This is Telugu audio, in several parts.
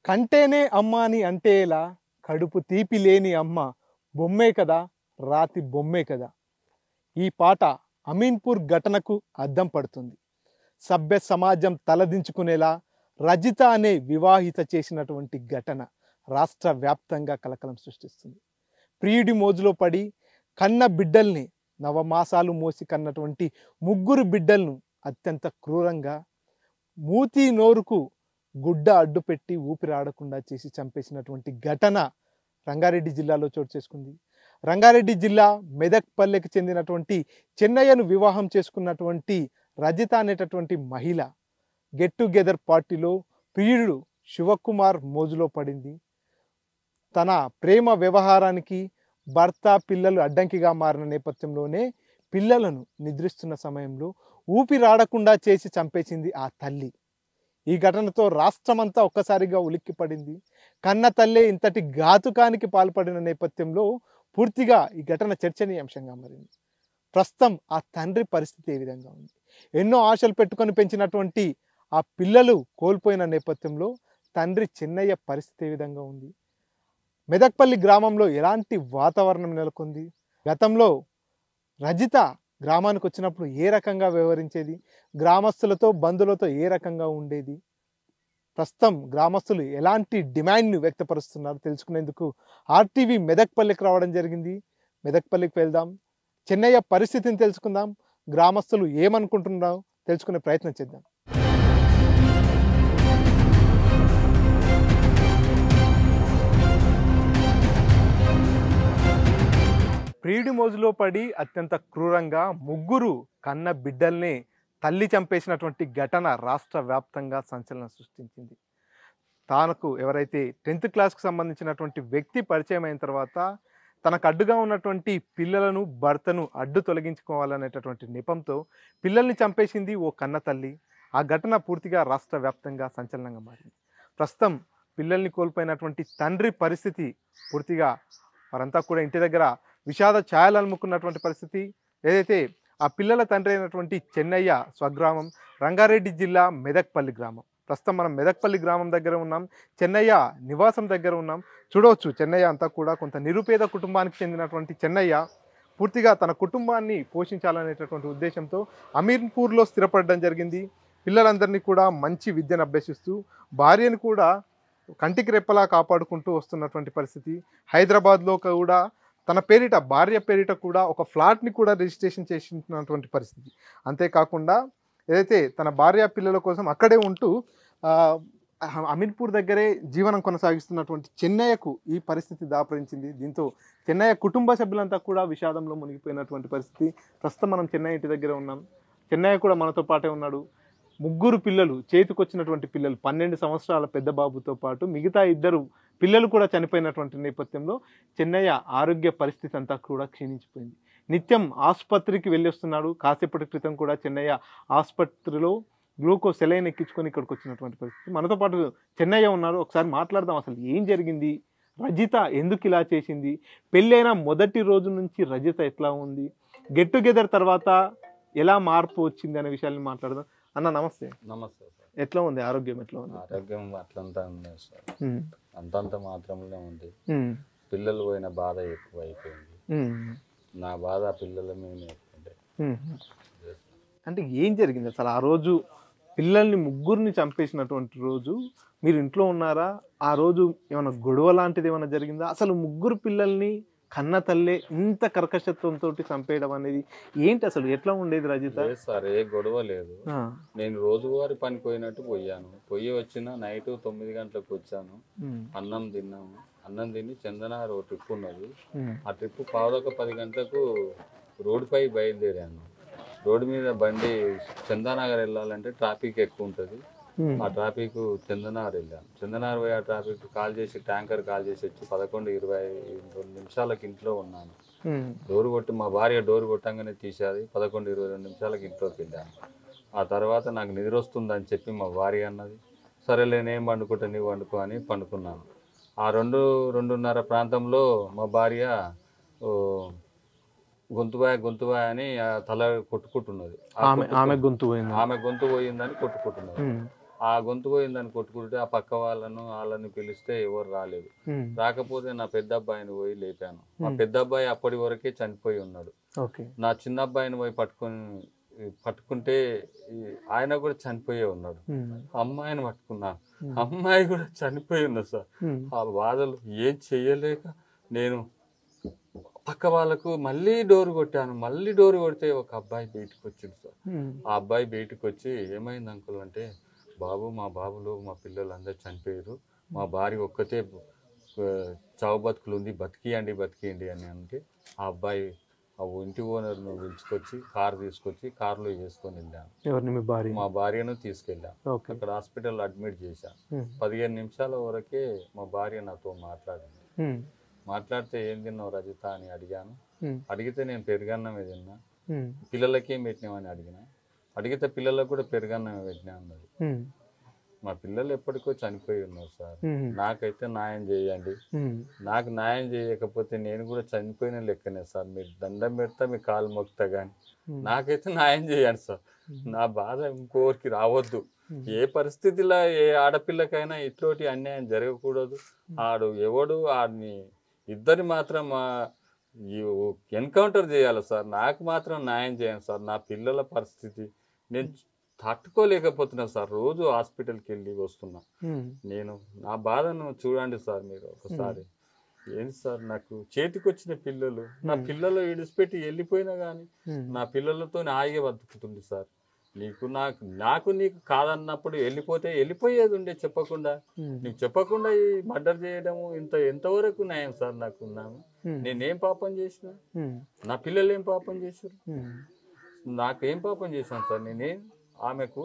కంటేనే అమ్మ అని అంటేలా కడుపు తీపి లేని అమ్మ బొమ్మే కదా రాతి బొమ్మే కదా. ఈ పాట అమీన్పూర్ ఘటనకు అద్దం పడుతుంది. సభ్య సమాజం తలదించుకునేలా రజిత అనే వివాహిత చేసినటువంటి ఘటన రాష్ట్ర వ్యాప్తంగా కలకలం సృష్టిస్తుంది. ప్రియుడి మోజులో పడి కన్న బిడ్డల్ని, నవమాసాలు మోసి కన్నటువంటి ముగ్గురు బిడ్డలను అత్యంత క్రూరంగా మూతి నోరుకు గుడ్డ అడ్డుపెట్టి ఊపిరాడకుండా చేసి చంపేసినటువంటి ఘటన రంగారెడ్డి జిల్లాలో చోటు చేసుకుంది. రంగారెడ్డి జిల్లా మెదక్ పల్లెకి చెందినటువంటి చెన్నయ్యను వివాహం చేసుకున్నటువంటి రజిత అనేటటువంటి మహిళ గెట్ టుగెదర్ పార్టీలో ప్రియుడు శివకుమార్ మోజులో పడింది. తన ప్రేమ వ్యవహారానికి భర్త పిల్లలు అడ్డంకిగా మారిన నేపథ్యంలోనే పిల్లలను నిద్రిస్తున్న సమయంలో ఊపిరాడకుండా చేసి చంపేసింది ఆ తల్లి. ఈ ఘటనతో రాష్ట్రమంతా ఒక్కసారిగా ఉలిక్కిపడింది. కన్న తల్లే ఇంతటి ఘాతుకానికి పాల్పడిన నేపథ్యంలో పూర్తిగా ఈ ఘటన చర్చనీయాంశంగా మారింది. ప్రస్తుతం ఆ తండ్రి పరిస్థితి ఏ విధంగా ఉంది? ఎన్నో ఆశలు పెట్టుకొని పెంచినటువంటి ఆ పిల్లలు కోల్పోయిన నేపథ్యంలో తండ్రి చెన్నయ్య పరిస్థితి ఏ విధంగా ఉంది? మెదక్పల్లి గ్రామంలో ఎలాంటి వాతావరణం నెలకొంది? గతంలో రజిత గ్రామానికి వచ్చినప్పుడు ఏ రకంగా వ్యవహరించేది? గ్రామస్తులతో బంధువులతో ఏ రకంగా ఉండేది? ప్రస్తుతం గ్రామస్తులు ఎలాంటి డిమాండ్ని వ్యక్తపరుస్తున్నారు తెలుసుకునేందుకు ఆర్టీవీ మెదక్పల్లికి రావడం జరిగింది. మెదక్పల్లికి వెళ్దాం, చెన్నయ్య పరిస్థితిని తెలుసుకుందాం, గ్రామస్తులు ఏమనుకుంటున్నారో తెలుసుకునే ప్రయత్నం చేద్దాం. ప్రియుడి మోజులో పడి అత్యంత క్రూరంగా ముగ్గురు కన్న బిడ్డల్ని తల్లి చంపేసినటువంటి ఘటన రాష్ట్ర వ్యాప్తంగా సంచలనం సృష్టించింది. తనకు ఎవరైతే 10th క్లాస్కి సంబంధించినటువంటి వ్యక్తి పరిచయం అయిన తర్వాత తనకు అడ్డుగా ఉన్నటువంటి పిల్లలను భర్తను అడ్డు తొలగించుకోవాలనేటటువంటి నెపంతో పిల్లల్ని చంపేసింది ఓ కన్న తల్లి. ఆ ఘటన పూర్తిగా రాష్ట్ర వ్యాప్తంగా సంచలనంగా మారింది. ప్రస్తుతం పిల్లల్ని కోల్పోయినటువంటి తండ్రి పరిస్థితి పూర్తిగా వారంతా కూడా ఇంటి దగ్గర విషాద ఛాయలు అలుముకున్నటువంటి పరిస్థితి. ఏదైతే ఆ పిల్లల తండ్రి అయినటువంటి చెన్నయ్య స్వగ్రామం రంగారెడ్డి జిల్లా మెదక్పల్లి గ్రామం. ప్రస్తుతం మనం మెదక్పల్లి గ్రామం దగ్గర ఉన్నాం, చెన్నయ్య నివాసం దగ్గర ఉన్నాం. చూడవచ్చు చెన్నయ్య అంతా కూడా కొంత నిరుపేద కుటుంబానికి చెందినటువంటి చెన్నయ్య పూర్తిగా తన కుటుంబాన్ని పోషించాలనేటటువంటి ఉద్దేశంతో అమీన్పూర్లో స్థిరపడడం జరిగింది. పిల్లలందరినీ కూడా మంచి విద్యను అభ్యసిస్తూ భార్యను కూడా కంటికి రెప్పలా కాపాడుకుంటూ వస్తున్నటువంటి పరిస్థితి. హైదరాబాద్లో కూడా తన పేరిట భార్య పేరిట కూడా ఒక ఫ్లాట్ని కూడా రిజిస్ట్రేషన్ చేసినటువంటి పరిస్థితి. అంతేకాకుండా ఏదైతే తన భార్య పిల్లల కోసం అక్కడే ఉంటూ అమీన్పూర్ దగ్గరే జీవనం కొనసాగిస్తున్నటువంటి చెన్నయ్యకు ఈ పరిస్థితి దాపరించింది. దీంతో చెన్నయ్య కుటుంబ సభ్యులంతా కూడా విషాదంలో మునిగిపోయినటువంటి పరిస్థితి. ప్రస్తుతం మనం చెన్నయ్య ఇంటి దగ్గర ఉన్నాం. చెన్నయ్య కూడా మనతో పాటే ఉన్నాడు. ముగ్గురు పిల్లలు, చేతికొచ్చినటువంటి పిల్లలు, 12 సంవత్సరాల పెద్ద బాబుతో పాటు మిగతా 2 పిల్లలు కూడా చనిపోయినటువంటి నేపథ్యంలో చెన్నయ్య ఆరోగ్య పరిస్థితి అంతా కూడా క్షీణించిపోయింది. నిత్యం ఆసుపత్రికి వెళ్ళి వస్తున్నాడు. కాసేపటి క్రితం కూడా చెన్నయ్య ఆసుపత్రిలో గ్లూకోజ్ సెలైన్ ఎక్కించుకొని ఇక్కడికి వచ్చినటువంటి పరిస్థితి. మనతో పాటు చెన్నయ్య ఉన్నారు. ఒకసారి మాట్లాడదాం, అసలు ఏం జరిగింది, రజిత ఎందుకు ఇలా చేసింది, పెళ్ళైన మొదటి రోజు నుంచి రజిత ఎట్లా ఉంది, గెట్ టుగెదర్ తర్వాత ఎలా మార్పు వచ్చింది అనే విషయాన్ని మాట్లాడదాం. అన్న నమస్తే. నమస్తే సార్. ఎట్లా ఉంది ఆరోగ్యం? ఎట్లా ఉంది ఆరోగ్యం? అట్లంతా ఉంది సార్, అంతంత మాత్రమే ఉంది. పిల్లలు పోయిన బాధ ఎక్కువ అయిపోయింది. నా బాధ పిల్లల మీద ఎక్కువ. అంటే ఏం జరిగింది అసలు ఆ రోజు? పిల్లల్ని ముగ్గురిని చంపేసినటువంటి రోజు మీరు ఇంట్లో ఉన్నారా? ఆ రోజు ఏమైనా గొడవ లాంటిది ఏమైనా జరిగిందా? అసలు ముగ్గురు పిల్లల్ని కన్న తల్లే ఇంత కర్కశత్వంతో చంపేయడం అనేది ఏంటి? అసలు ఎట్లా ఉండేది రజిత? సార్ ఏ గొడవ లేదు. నేను రోజువారి పని పోయినట్టు పోయాను. పోయి వచ్చిన నైట్ 9 గంటలకు వచ్చాను. అన్నం తిన్నాము. అన్నం తిని చందనార్ ఓ ట్రిప్ ఉన్నది. ఆ ట్రిప్ 10 గంటలకు రోడ్డుపై బయలుదేరాను. రోడ్డు మీద బండి చందానగర్ వెళ్ళాలంటే ట్రాఫిక్ ఎక్కువ ఉంటుంది. ఆ ట్రాఫిక్ చందనార్ వెళ్ళాను. చందనార్ పోయి ఆ ట్రాఫిక్ కాల్ చేసి ట్యాంకర్ కాల్ చేసి వచ్చి 11:22 నిమిషాలకు ఇంట్లో ఉన్నాను. డోర్ కొట్టి మా భార్య డోర్ కొట్టంగానే తీసేది. 11:22 నిమిషాలకు ఇంట్లోకి వెళ్ళాను. ఆ తర్వాత నాకు నిద్ర వస్తుందని చెప్పి మా భార్య అన్నది. సరేలే నేను పండుకుంటా, నీవు వండుకో అని పండుకున్నాను. ఆ 2-2:30 ప్రాంతంలో మా భార్య గొంతుబాయ్ అని తల కొట్టుకుంటున్నది. ఆమె గొంతు ఆమె గొంతు పోయిందని కొట్టుకుంటున్నది. ఆ గొంతు పోయిందని కొట్టుకుంటే ఆ పక్క వాళ్ళని పిలిస్తే ఎవరు రాలేదు. రాకపోతే నా పెద్ద అబ్బాయిని పోయి లేపాను. మా పెద్ద అబ్బాయి అప్పటి వరకే చనిపోయి ఉన్నాడు. నా చిన్న అబ్బాయిని పోయి పట్టుకుంటే ఆయన కూడా చనిపోయే ఉన్నాడు. అమ్మాయిని పట్టుకున్నాను, అమ్మాయి కూడా చనిపోయి ఉన్నది సార్. ఆ బాధలు ఏం చెయ్యలేక నేను పక్క వాళ్ళకు మళ్ళీ డోర్ కొట్టాను. మళ్ళీ డోర్ కొడితే ఒక అబ్బాయి బయటకు వచ్చింది సార్. ఆ అబ్బాయి బయటకు వచ్చి ఏమైంది అంకుల్ అంటే, బాబు మా బాబులు మా పిల్లలు అందరు చనిపోయారు, మా భార్య ఒక్కతే చావు బతుకులు ఉంది, బతికియండి అని అంటే, ఆ అబ్బాయి ఆ ఇంటి ఓనర్ను పిలుచుకొచ్చి కారు తీసుకొచ్చి కారులో వేసుకొని వెళ్ళాను. మా భార్యను తీసుకెళ్ళాను. అక్కడ హాస్పిటల్ అడ్మిట్ చేశాను. 15 నిమిషాల వరకే మా భార్య నాతో మాట్లాడింది. మాట్లాడితే ఏం తిన్నావు రజిత అని అడిగాను. అడిగితే నేను పెరుగన్నమే తిన్నా, పిల్లలకేం పెట్టినామని అడిగితే పిల్లలకు కూడా పెరుగన్నమే పెట్టినా అన్నది. మా పిల్లలు ఎప్పటికో చనిపోయి ఉన్నారు సార్, నాకైతే న్యాయం చేయండి. నాకు న్యాయం చేయకపోతే నేను కూడా చనిపోయిన లెక్కనే సార్. మీరు దండం పెడతా, మీ కాలు మొక్తా కానీ నాకైతే న్యాయం చేయండి సార్. నా బాధ ఇంకోరికి రావద్దు. ఏ పరిస్థితిలో ఏ ఆడపిల్లకైనా ఇట్లాంటి అన్యాయం జరగకూడదు. ఎవడు ఆడిని ఇద్దరిని మాత్రం ఎన్కౌంటర్ చేయాలి సార్. నాకు మాత్రం న్యాయం చేయండి సార్. నా పిల్లల పరిస్థితి నేను తట్టుకోలేకపోతున్నా సార్. రోజు హాస్పిటల్కి వెళ్ళి వస్తున్నా. నేను నా బాధను చూడండి సార్ మీరు ఒకసారి. ఏంటి సార్, నాకు చేతికి వచ్చిన పిల్లలు, నా పిల్లలు విడిచిపెట్టి వెళ్ళిపోయినా కానీ నా పిల్లలతో ఆగే బతుకుతుంది సార్. నీకు కాదన్నప్పుడు వెళ్ళిపోయేది ఉండే చెప్పకుండా. నీకు చెప్పకుండా ఈ మర్డర్ చేయడము ఎంతవరకు న్యాయం సార్? నాకు నేనేం పాపం చేసిన? నా పిల్లలు ఏం పాపం చేశారు? నాకేం పాపం చేశాను సార్? నేనేం ఆమెకు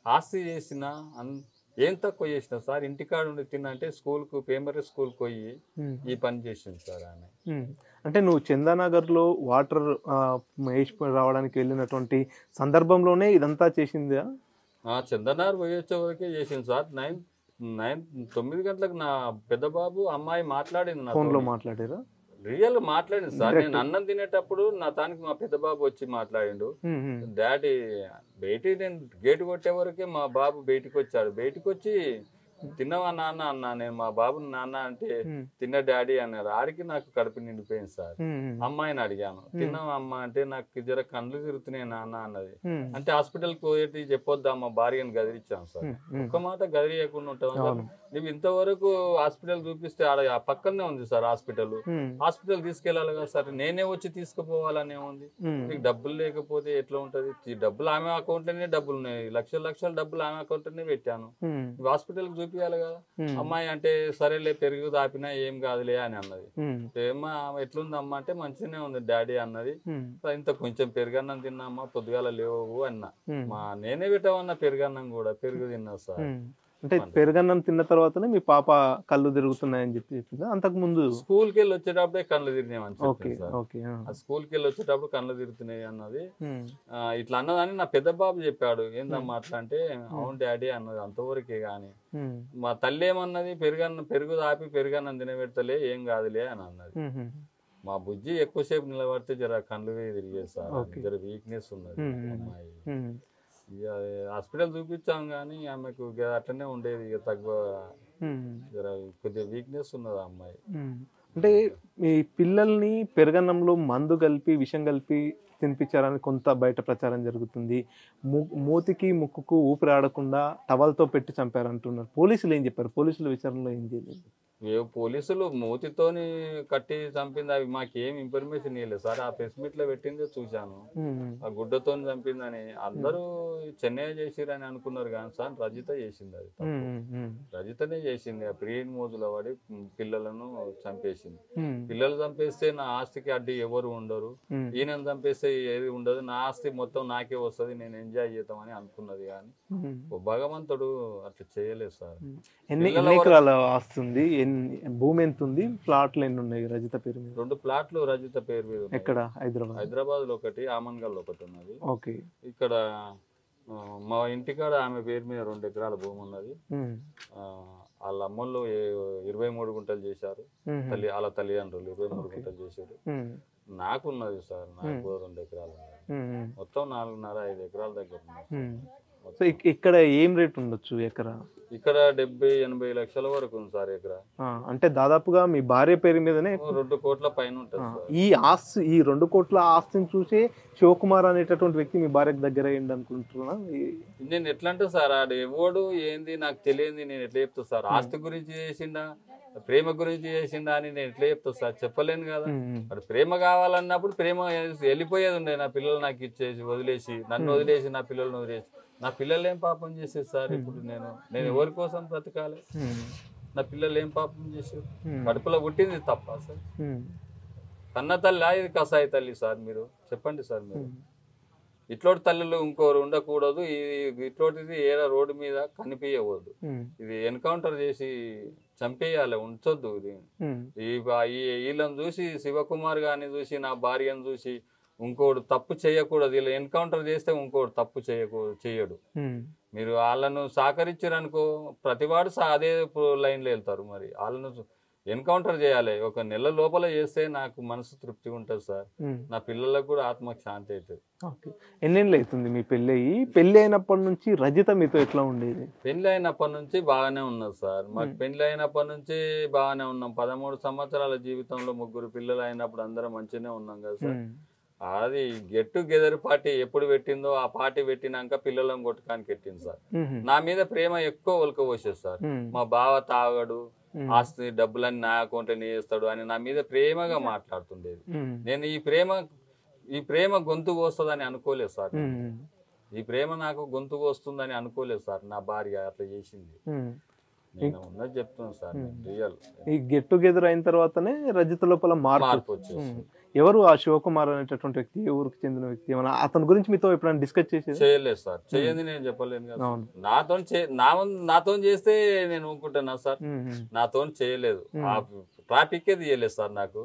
ఆస్తి చేసిన ఏం తక్కువ చేసిన సార్? ఇంటికాడ ఉండి తిన్నంటే ప్రైమరీ స్కూల్కి పోయి ఈ పని చేసింది సార్ ఆమె. అంటే నువ్వు చందానగర్లో వాటర్ రావడానికి వెళ్ళినటువంటి సందర్భంలోనే ఇదంతా చేసిందా? చందానగర్ పోయి వచ్చే వరకే చేసింది సార్. 9 గంటలకు నా పెద్ద బాబు అమ్మాయి మాట్లాడింది, ఫోన్లో మాట్లాడారా? రియల్ మాట్లాడింది సార్. నేను అన్నం తినేటప్పుడు దానికి మా పెద్ద బాబు వచ్చి మాట్లాడిండు. డాడీ నేను గేటు కొట్టే వరకే మా బాబు బయటికి వచ్చాడు. బయటికి వచ్చి తిన్నవా నాన్న అన్నా. నేను మా బాబుని నాన్న అంటే తిన్న డాడీ అన్నారు. ఆడికి నాకు కడుపు నిండిపోయింది సార్. అమ్మాయిని అడిగాను, తిన్నావా అమ్మ అంటే, నాకు జర కళ్ళు తిరుగుతున్నాయి నాన్న అన్నది. అంటే హాస్పిటల్కి పోయేటి చెప్పొద్దా మా భార్యను గదిరిచ్చాను సార్. ఒక్క మాట గదిరియకుండా ఉంటాం సార్. నువ్వు ఇంతవరకు హాస్పిటల్ చూపిస్తే ఆ పక్కనే ఉంది సార్ హాస్పిటల్ తీసుకెళ్ళాలి కదా సార్. నేనే వచ్చి తీసుకుపోవాలనే ఉంది. నీకు డబ్బులు లేకపోతే ఎట్లా ఉంటది? డబ్బులు ఆమె అకౌంట్ లోనే డబ్బులు ఉన్నాయి, లక్షల డబ్బులు ఆమె అకౌంట్ లోనే పెట్టాను. హాస్పిటల్ చూపించాలి కదా. అమ్మాయి అంటే సరేలే పెరుగు దాపినా ఏం కాదులే అని అన్నది. ఏమా ఎట్లుంది అమ్మ అంటే మంచిగానే ఉంది డాడీ అన్నది. ఇంత కొంచెం పెరుగన్నం తిన్నామ్మా, పొద్దుగాల లేవు అన్నా. నేనే పెట్టామన్నా పెరుగన్నం కూడా, పెరుగు తిన్నా సార్. అంటే పెరుగన్నం తిన్న తర్వాతనే మీ పాప కళ్ళు తిరుగుతున్నాయని చెప్పిందా? అంతకు ముందు స్కూల్కి వెళ్ళి వచ్చేటప్పుడే కళ్ళు తిరిగినాయని స్కూల్కి వెళ్ళి వచ్చేటప్పుడు కళ్ళు తిరుగుతున్నాయి అన్నది. ఇట్లా అన్నదని నా పెద్ద బాబు చెప్పాడు. ఏందమ్మా అట్లా అంటే, అవును డాడీ అన్నది. అంతవరకే గాని మా తల్లి ఏమన్నది, పెరుగు దాపి పెరుగన్నం తినబెడతలే ఏం కాదులే అని అన్నది. మా బుజ్జి ఎక్కువసేపు నిలబడితే జర కళ్ళు తిరిగేది సార్. జర వీక్నెస్ ఉన్నది అమ్మాయి. హాస్పిటల్ చూపించాం కానీ ఆమెకు అట్లనే ఉండేది. ఇక తక్కువ కొద్దిగా వీక్నెస్ ఉన్నది అమ్మాయి. అంటే మీ పిల్లల్ని పెరుగన్నంలో మందు కలిపి విషం కలిపి తినిపించారని కొంత బయట ప్రచారం జరుగుతుంది. మూతికి ముక్కుకు ఊపిరి ఆడకుండా టవల్తో పెట్టి చంపారంటున్నారు. పోలీసులు ఏం చెప్పారు? పోలీసుల విచారణలో ఏం చేయలేదు. పోలీసులు మూతితోని కట్టి చంపింది అవి మాకేం ఇన్ఫర్మేషన్ ఇవ్వలేదు సార్. ఆ ప్రెస్ మీట్ లో పెట్టిందే చూశాను. ఆ గుడ్డతో చంపిందని అందరూ చెన్నై చేసిరని అనుకున్నారు కానీ సార్ రజిత చేసింది. అది రజితనే చేసింది. ఆ ప్రియుని మోజులో పడి పిల్లలను చంపేసింది. పిల్లలు చంపేస్తే నా ఆస్తికి అడ్డు ఎవరు ఉండరు, ఈయనను చంపేస్తే ఏది ఉండదు, నా ఆస్తి మొత్తం నాకే వస్తుంది, నేను ఎంజాయ్ చేద్దామని అనుకున్నది. కానీ భగవంతుడు అట్లా చేయలేదు సార్. ఎన్ని ఎకరాల ఆస్తి ఉంది, భూమి ఎంత ఉంది, ప్లాట్లు ఎన్ని ఉన్నాయి రజిత పేరు మీద? 2 ప్లాట్లు రజిత పేరు మీద. ఎక్కడ? హైదరాబాద్ లో ఒకటి, ఆమన్గల్ లో ఒకటి ఉన్నది. ఓకే. ఇక్కడ మా ఇంటికాడ ఆమె పేరు మీద 2 ఎకరాల భూమి ఉన్నది. వాళ్ళ అమ్మలు 23 గుంటలు చేశారు. వాళ్ళ తల్లిదండ్రులు 23 గుంటలు చేశారు. నాకున్నది సార్, నాకు 2 ఎకరాలు ఉన్నది. మొత్తం 4.5-5 ఎకరాల దగ్గర ఉన్నది. సో ఇక్కడ ఏం రేట్ ఉండొచ్చు ఎకరా? ఇక్కడ 70-80 లక్షల వరకు ఉంది సార్ ఎకరా. అంటే దాదాపుగా మీ భార్య పేరు మీదనే 2 కోట్ల పైన ఉంటుంది సార్. ఈ ఆస్తి, ఈ 2 కోట్ల ఆస్తిని చూసి శివకుమార్ అనేటటువంటి వ్యక్తి మీ భార్యకు దగ్గర అయ్యింది అనుకుంటున్నా. నేను ఎట్లా అంటే సార్ ఆడు ఎవడు ఏంది నాకు తెలియదు, నేను ఎట్లా చెప్తా సార్? ఆస్తి గురించి చేసిండా, ప్రేమ గురించి చేసిండా అని నేను ఎట్లా చెప్తా సార్? చెప్పలేను కదా. మరి ప్రేమ కావాలన్నప్పుడు ప్రేమ వెళ్ళిపోయేది ఉండే, నా పిల్లలు నాకు ఇచ్చేసి వదిలేసి, నన్ను వదిలేసి నా పిల్లల్ని వదిలేసి. నా పిల్లలు ఏం పాపం చేసేది సార్? ఇప్పుడు నేను ఎవరి కోసం బ్రతకాలి? నా పిల్లలు ఏం పాపం చేసారు? కడుపులో పుట్టింది తప్ప సార్? కన్న తల్లి ఇది కసాయి తల్లి సార్? మీరు చెప్పండి సార్. మీరు ఇట్లోటి తల్లులు ఇంకోరు ఉండకూడదు, ఇట్లోటిది ఏదో రోడ్డు మీద కనిపించకూడదు. ఇది ఎన్కౌంటర్ చేసి చంపేయాలి, ఉంచొద్దు. ఇది వీళ్ళని చూసి, శివకుమార్ గారిని చూసి, నా భార్యను చూసి ఇంకోడు తప్పు చేయకూడదు. ఇలా ఎన్కౌంటర్ చేస్తే ఇంకోడు తప్పు చేయడు. మీరు వాళ్ళను సహకరించారనుకో ప్రతివాడు అదే లైన్లో వెళ్తారు. మరి వాళ్ళను ఎన్కౌంటర్ చేయాలి. 1 నెల లోపల చేస్తే నాకు మనసు తృప్తి ఉంటుంది సార్. నా పిల్లలకు కూడా ఆత్మకు శాంతి అవుతుంది. ఎన్నేళ్ళు అవుతుంది మీ పెళ్ళి అయ్యి? పెళ్లి అయినప్పటి నుంచి రజిత మీతో ఎట్లా ఉండేది? పెళ్లి అయినప్పటి నుంచి బాగానే ఉన్నది సార్. మాకు పెళ్లి అయినప్పటి నుంచి బాగానే ఉన్నాం. 13 సంవత్సరాల జీవితంలో 3 పిల్లలు అయినప్పుడు అందరం మంచిగానే ఉన్నాం కదా సార్. అది గెట్ టుగెదర్ పార్టీ ఎప్పుడు పెట్టిందో ఆ పార్టీ పెట్టినాక పిల్లలను కొట్టుకానికి పెట్టింది సార్. నా మీద ప్రేమ ఎక్కువ ఒలకపోసేది సార్. మా బావ తాగడు, ఆస్తి డబ్బులన్నీ నా అకౌంట్ వేస్తాడు అని నా మీద ప్రేమగా మాట్లాడుతుండేది. నేను ఈ ప్రేమ గొంతుకు వస్తుందని అనుకోలేదు సార్. ఈ ప్రేమ నాకు గొంతుకు వస్తుందని అనుకోలేదు సార్. నా భార్య అట్లా చేసింది. నేను ఉన్నది చెప్తున్నాను సార్. రియల్ ఈ గెట్ టుగెదర్ అయిన తర్వాతనే రజిత లోపల మార్పు వచ్చేసి. ఎవరు ఆ శివకుమార్ అనేటటువంటి వ్యక్తి? ఏ ఊరికి చెందిన వ్యక్తి? ఏమన్నా అతని గురించి మీతో ఎప్పుడైనా డిస్కస్ చేసేది? చేయలేదు సార్. చేయండి నేను చెప్పలేను కదా. నాతో చేస్తే నేను ఊరుకుంటున్నా సార్. నాతో చేయలేదు. ఆ ట్రాఫిక్ తీయలేదు సార్. నాకు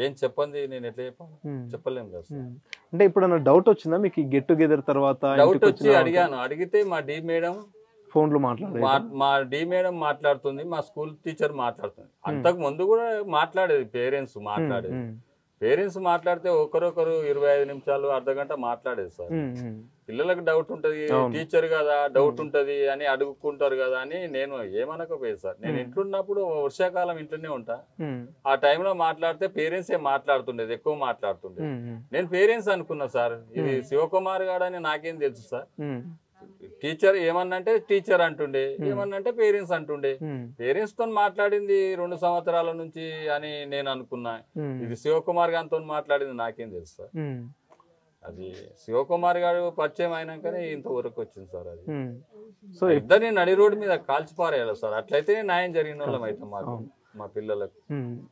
ఏం చెప్పండి, నేను ఎట్లా చెప్పలేను కదా సార్. అంటే ఇప్పుడు డౌట్ వచ్చిందా మీకు ఈ గెట్ టుగెదర్ తర్వాత? డౌట్ వచ్చి అడిగాను. అడిగితే మా డి మేడం ఫోన్లో మా డి మేడం మాట్లాడుతుంది, మా స్కూల్ టీచర్ మాట్లాడుతుంది. అంతకు ముందు కూడా మాట్లాడేది, పేరెంట్స్ మాట్లాడేది. పేరెంట్స్ మాట్లాడితే ఒకరొకరు 25 నిమిషాలు, అర్ధగంట మాట్లాడేది సార్. పిల్లలకు డౌట్ ఉంటది, టీచర్ కదా డౌట్ ఉంటది అని అడుగుకుంటారు కదా అని నేను ఏమనకపోయేది సార్. నేను ఇంట్లున్నప్పుడు వర్షాకాలం ఇంట్లోనే ఉంటా. ఆ టైంలో మాట్లాడితే పేరెంట్స్ మాట్లాడుతుండేది, ఎక్కువ మాట్లాడుతుండేది. నేను పేరెంట్స్ అనుకున్నా సార్. ఇది శివకుమార్ గారు అని నాకేం తెలుసు సార్. టీచర్ ఏమన్నంటే టీచర్ అంటుండే, ఏమన్నంటే పేరెంట్స్ అంటుండే. పేరెంట్స్ తో మాట్లాడింది 2 సంవత్సరాల నుంచి అని నేను అనుకున్నా. ఇది శివకుమార్ గారితో మాట్లాడింది నాకేం తెలుసు సార్. అది శివకుమార్ గారు పరిచయం అయినాకనే ఇంతవరకు వచ్చింది సార్. అది సో ఇద్దరిని నడి రోడ్డు మీద కాల్చిపారేయాలి సార్. అట్లయితే న్యాయం జరిగిన వాళ్ళం అయితే మాకు, మా పిల్లలకు.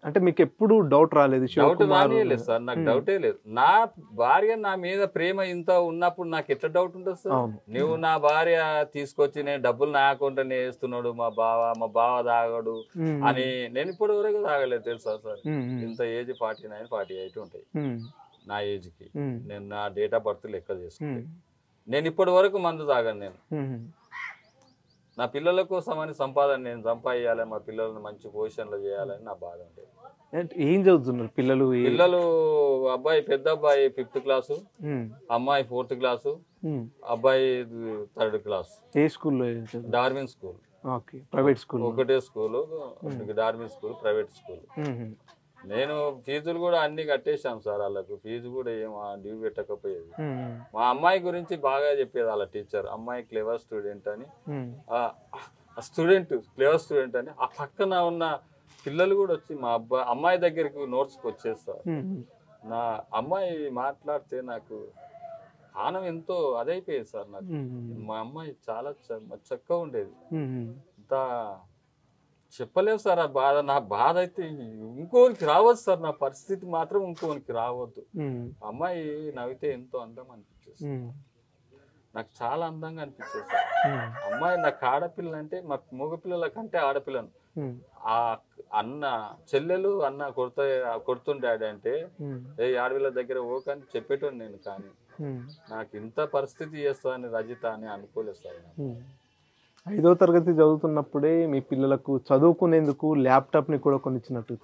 అంటే మీకు ఎప్పుడు డౌట్ రాలేదు? డౌట్ రానియలేదు సార్. నాకు డౌటే లేదు. నా భార్య నా మీద ప్రేమ ఇంత ఉన్నప్పుడు నాకు ఎట్లా డౌట్ ఉంటుంది సార్? నువ్వు నా భార్య తీసుకొచ్చి నేను డబ్బులు నా అకౌంట్ వేస్తున్నాడు మా బావ తాగడు అని నేను ఇప్పటి వరకు తాగలేదు తెలుసా సార్. ఇంత ఏజ్ 49, 48 ఉంటాయి నా ఏజ్ కి. నేను నా డేట్ ఆఫ్ బర్త్ లెక్క చేసుకుంటే నేను ఇప్పటి వరకు మందు తాగను. నేను నా పిల్లల కోసం అని సంపాదన నేను సంపాదించాలి, మా పిల్లల్ని మంచి పొజిషన్లో చేయాలని నా బాధ ఉండేది. ఏం చదువుతున్నారు పిల్లలు? అబ్బాయి పెద్ద అబ్బాయి 5th క్లాసు, అమ్మాయి 4th క్లాసు, అబ్బాయి 3rd క్లాస్. ఏ స్కూల్లో? Darwin school. Private school. ఒకటే school, Darwin school private school. నేను ఫీజులు కూడా అన్ని కట్టేశాం సార్. వాళ్ళకు ఫీజు కూడా ఏం డ్యూ పెట్టకపోయేది. మా అమ్మాయి గురించి బాగా చెప్పేది వాళ్ళ టీచర్. అమ్మాయి క్లెవర్ స్టూడెంట్ అని, క్లెవర్ స్టూడెంట్ అని. ఆ పక్కన ఉన్న పిల్లలు కూడా వచ్చి మా అమ్మాయి దగ్గరికి నోట్స్కి వచ్చేస్తారు. నా అమ్మాయి మాట్లాడితే నాకు ఆనం ఎంతో అదైపోయేది సార్. నాకు మా అమ్మాయి చాలా చక్కగా ఉండేది. ఇంత చెప్పలేవు సార్ ఆ బాధ. నా బాధ అయితే ఇంకోరికి రావద్దు సార్. నా పరిస్థితి మాత్రం ఇంకోరికి రావద్దు. అమ్మాయి నవ్వితే ఎంతో అందం అనిపించేది. నాకు చాలా అందంగా అనిపించేది సార్. అమ్మాయి నాకు ఆడపిల్ల అంటే, మా మగపిల్లల కంటే ఆడపిల్లను ఆ అన్న చెల్లెలు అన్న కొడుతుండాడు అంటే ఏ ఆడపిల్ల దగ్గర ఓకని చెప్పేటోని నేను. కానీ నాకు ఇంత పరిస్థితి చేస్తానని రజిత అని అనుకోలేదు సార్. 5వ తరగతి చదువుతున్నప్పుడే మీ పిల్లలకు చదువుకునేందుకు ల్యాప్టాప్ని కూడా కొనిచ్చినట్టు.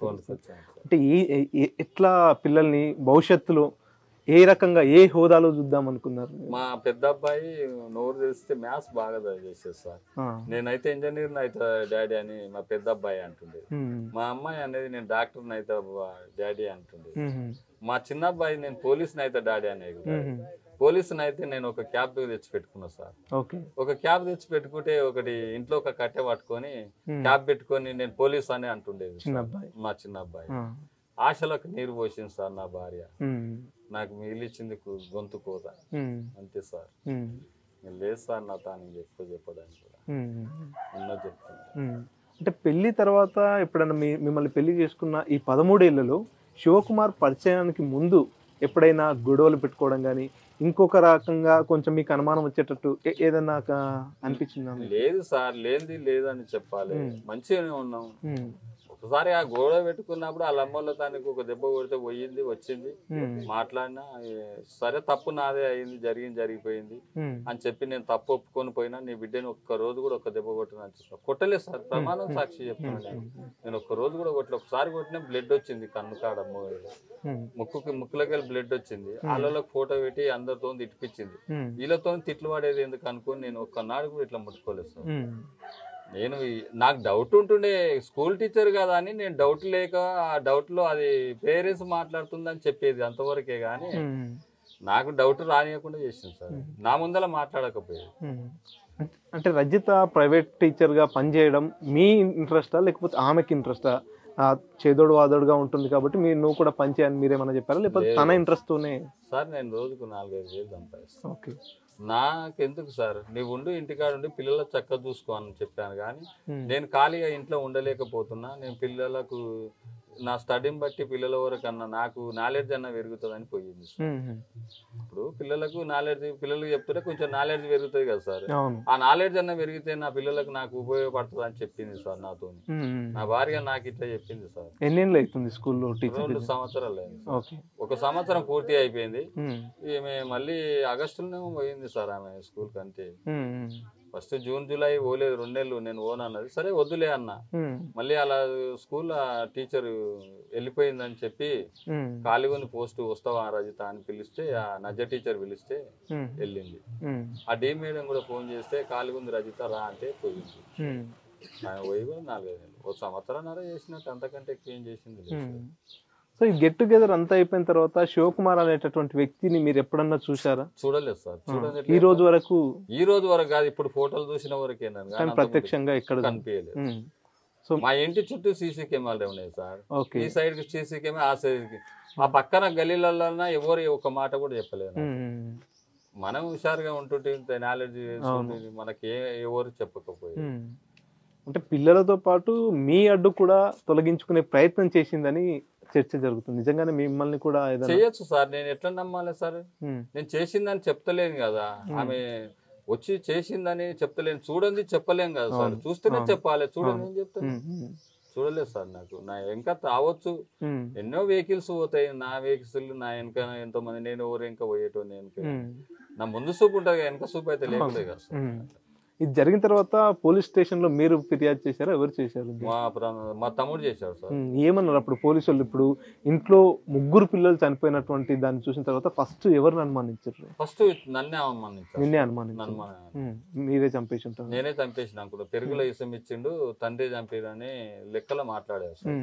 అంటే ఎట్లా పిల్లల్ని భవిష్యత్తులో ఏ రకంగా ఏ హోదాలో చూద్దాం అనుకున్నారు? మా పెద్ద అబ్బాయి నోరు తెలిస్తే మ్యాథ్స్ బాగా చేసేది సార్. నేనైతే ఇంజనీర్ అయితే డాడీ అని మా పెద్ద అబ్బాయి అంటుండే. మా అమ్మాయి అనేది నేను డాక్టర్ అయితే డాడీ అంటుండే. మా చిన్న అబ్బాయి నేను పోలీసుని అయితే డాడీ అనేది. పోలీసుని అయితే నేను ఒక క్యాబ్ తెచ్చి పెట్టుకున్నా సార్. ఒక క్యాబ్ తెచ్చి పెట్టుకుంటే ఒకటి ఇంట్లో ఒక కట్టె పట్టుకొని క్యాబ్ పెట్టుకొని నేను పోలీసు అని అంటుండేది మా చిన్న అబ్బాయి. ఆశలకు నీరు పోసింది సార్ నా భార్య. నాకు మిగిలిచ్చింది గొంతు కోత అంతే సార్. లేదు సార్ నా తాను ఎక్కువ చెప్పడానికి కూడా ఉన్నది చెప్తాను. అంటే పెళ్లి తర్వాత ఎప్పుడైనా మిమ్మల్ని పెళ్లి చేసుకున్న ఈ 13 ఏళ్లలో శివకుమార్ పరిచయానికి ముందు ఎప్పుడైనా గొడవలు పెట్టుకోవడం కానీ ఇంకొక రకంగా కొంచెం మీకు అనుమానం వచ్చేటట్టు ఏదన్నా అనిపించిందా? లేదు సార్, లేనిది లేదని చెప్పాలి. మంచిగానే ఉన్నాం. ఒకసారి ఆ గోడ పెట్టుకున్నప్పుడు వాళ్ళ అమ్మలో దానికి ఒక దెబ్బ కొడితే పోయింది వచ్చింది మాట్లాడినా సరే తప్పు నాదే అయింది జరిగిపోయింది అని చెప్పి నేను తప్పు ఒప్పుకొని పోయినా నీ బిడ్డని ఒక్క రోజు కూడా ఒక దెబ్బ కొట్టిన కొట్టలేదు సార్. ప్రమాణం సాక్షి చెప్తున్నాను. నేను ఒక్క రోజు కూడా కొట్టలేదు. ఒకసారి కొట్టిన బ్లడ్ వచ్చింది కన్ను కాడ ముక్కులకి బ్లడ్ వచ్చింది. వాళ్ళకి ఫోటో పెట్టి అందరితో తిట్టిపించింది. వీళ్ళతో తిట్లు పడేది ఎందుకు అనుకుని నేను ఒక్కనాడు కూడా ఇట్లా ముట్టుకోలేదు సార్. నేను నాకు డౌట్ ఉంటుండే స్కూల్ టీచర్ కదా అని నేను డౌట్ లేక ఆ డౌట్ లో అది పేరెంట్స్ మాట్లాడుతుందని చెప్పేది అంతవరకే గానీ నాకు డౌట్ రానియకుండా చేసింది సార్. నా ముందర మాట్లాడకపోయేది. అంటే రజిత ప్రైవేట్ టీచర్ గా పనిచేయడం మీ ఇంట్రెస్టా లేకపోతే ఆమెకి ఇంట్రెస్టా? చేదోడు వాదోడుగా ఉంటుంది కాబట్టి నువ్వు కూడా పనిచేయని మీరేమన్నా చెప్పారా లేకపోతే తన ఇంట్రెస్ట్ తోనే? సార్ నేను రోజుకు 4-5 వేలు సంపాదిస్తాను. ఓకే, నాకెందుకు సార్, నీవు ఉండి ఇంటికాడ ఉండి పిల్లల చక్కగా చూసుకో అని చెప్పాను. కానీ నేను ఖాళీగా ఇంట్లో ఉండలేకపోతున్నా. నేను పిల్లలకు నా స్టడీని బట్టి పిల్లల వరకన్నా నాకు నాలెడ్జ్ అన్న పెరుగుతుందని పోయింది. ఇప్పుడు పిల్లలకు నాలెడ్జ్ పిల్లలకు చెప్తుంటే కొంచెం నాలెడ్జ్ పెరుగుతుంది కదా సార్. ఆ నాలెడ్జ్ అన్న పెరిగితే నా పిల్లలకు నాకు ఉపయోగపడుతుంది అని చెప్పింది సార్ నాతో. నా భార్య నాకు ఇట్లా చెప్పింది సార్. ఎన్నేళ్ళు అవుతుంది స్కూల్లో? 2 సంవత్సరాలు అయింది. 1 సంవత్సరం పూర్తి అయిపోయింది. ఈమె మళ్ళీ ఆగస్టులోనే పోయింది సార్ ఆమె స్కూల్ కి. అంతే, ఫస్ట్ జూన్ జూలై పోలేదు, 2 నెలలు నేను ఓన్ అన్నది. సరే వద్దులే అన్న. మళ్ళీ అలా స్కూల్ టీచర్ వెళ్ళిపోయిందని చెప్పి ఖాళీగా పోస్ట్ వస్తావా రజిత అని పిలిస్తే ఆ నజ టీచర్ పిలిస్తే వెళ్ళింది. ఆ డీ మేడం కూడా ఫోన్ చేస్తే ఖాళీగా రజిత రా అంటే పోయింది. ఆయన పోయి కూడా 4-5 నెలలు 1 సంవత్సరంన్నర చేసినట్టు, అంతకంటే ఎక్కువ ఏం చేసింది లేదు. సో ఈ గెట్ టుగెదర్ అంతా అయిపోయిన తర్వాత శివకుమార్ అనేటటువంటి వ్యక్తిని మీరు ఎప్పుడన్నా చూసారా? చూడలేదు సార్. ఈ రోజు వరకు కాదు, ఇప్పుడు ఫోటోలు చూసిన వరకేనా, ప్రత్యక్షంగా ఎక్కడ కనిపించలేదు. సో మా ఇంటి చుట్టూ సీసీ కెమెరాలు ఉన్నాయి సార్. ఈ సైడ్ కి సీసీ కెమెరా, ఆ సైడ్ కి ఆ పక్కన గలీలన్నా ఎవరు ఒక మాట కూడా చెప్పలేదు. మనం హుషారుగా ఉంటుంటే నాలెడ్జ్ మనకి ఎవరు చెప్పకపోయారు. అంటే పిల్లలతో పాటు మీ అడ్డు కూడా తొలగించుకునే ప్రయత్నం చేసిందని చర్చ జరుగుతుంది. నిజంగానే మిమ్మల్ని కూడా చేయొచ్చు సార్. నేను ఎట్లా నమ్మాలి సార్? నేను చేసిందని చెప్తలేను కదా. ఆమె వచ్చి చేసిందని చెప్తలేను. చూడండి చెప్పలేం కదా సార్. చూస్తేనే చెప్పాలి. చూడండి నేను చెప్తాను. చూడలేదు సార్. నా వెనక రావచ్చు ఎన్నో వెహికల్స్ పోతాయి. నా వెహికల్స్ నా వెనక ఎంతో మంది, నేను ఎవరు ఇంకా పోయేటోని వెనక. నా ముందు సూపు ఉంటుంది, వెనక సూపు అయితే లేకుండే కదా సార్. ఇది జరిగిన తర్వాత పోలీస్ స్టేషన్ లో మీరు ఫిర్యాదు చేశారా? ఎవరు చేశారు? మా తమ్ముడు చేశారు సార్. ఏమన్నారు అప్పుడు పోలీసు వాళ్ళు? ఇప్పుడు ఇంట్లో 3 పిల్లలు చనిపోయినటువంటి దాన్ని చూసిన తర్వాత ఫస్ట్ ఎవరిని అనుమానించారు? ఫస్ట్ నన్నే అనుమానించారు. నిన్నే అనుమానించారు. మీరే చంపేసి ఉంటారు? నేనే చంపేసిన. కూడా పెరుగులో ఇసం ఇచ్చిండు, తండ్రి చంపారని లెక్కలో మాట్లాడారు సార్.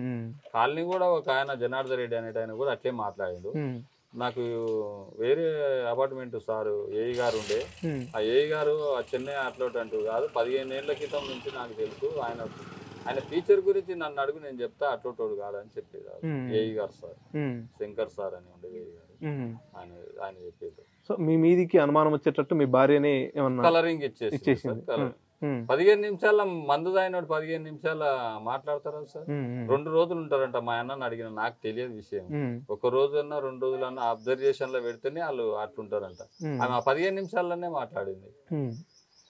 కాలనీ కూడా ఒక ఆయన జనార్దన్ రెడ్డి అనేట ఆయన కూడా అట్లే మాట్లాడాడు. నాకు వేరే అపార్ట్మెంట్ సార్ ఏఈ గారు ఉండే. ఆ ఏఈ గారు ఆ చెన్నై అట్లోట్ అంటూ కాదు, 15 ఏళ్ల క్రితం నుంచి నాకు తెలుసు. ఆయన టీచర్ గురించి నన్ను అడుగు, నేను చెప్తా అట్లోటోడు కాదని చెప్పేది ఏఈ గారు సార్. శంకర్ సార్ అని ఉండే ఏఈ గారు. ఆయన చెప్పేది. సో మీ మీదికి అనుమానం వచ్చేటట్టు మీ భార్యనే ఏమన్నా కలరింగ్ ఇచ్చేసింది. 15 నిమిషాల మందు తాగినోడు 15 నిమిషాల మాట్లాడతారా సార్? 2 రోజులు ఉంటారంట. మా అన్నని అడిగిన, నాకు తెలియదు విషయం. 1 రోజన్నా 2 రోజులన్నా అబ్జర్వేషన్ లో పెడితేనే వాళ్ళు అట్లుంటారంట. ఆమె 15 నిమిషాల్లోనే మాట్లాడింది.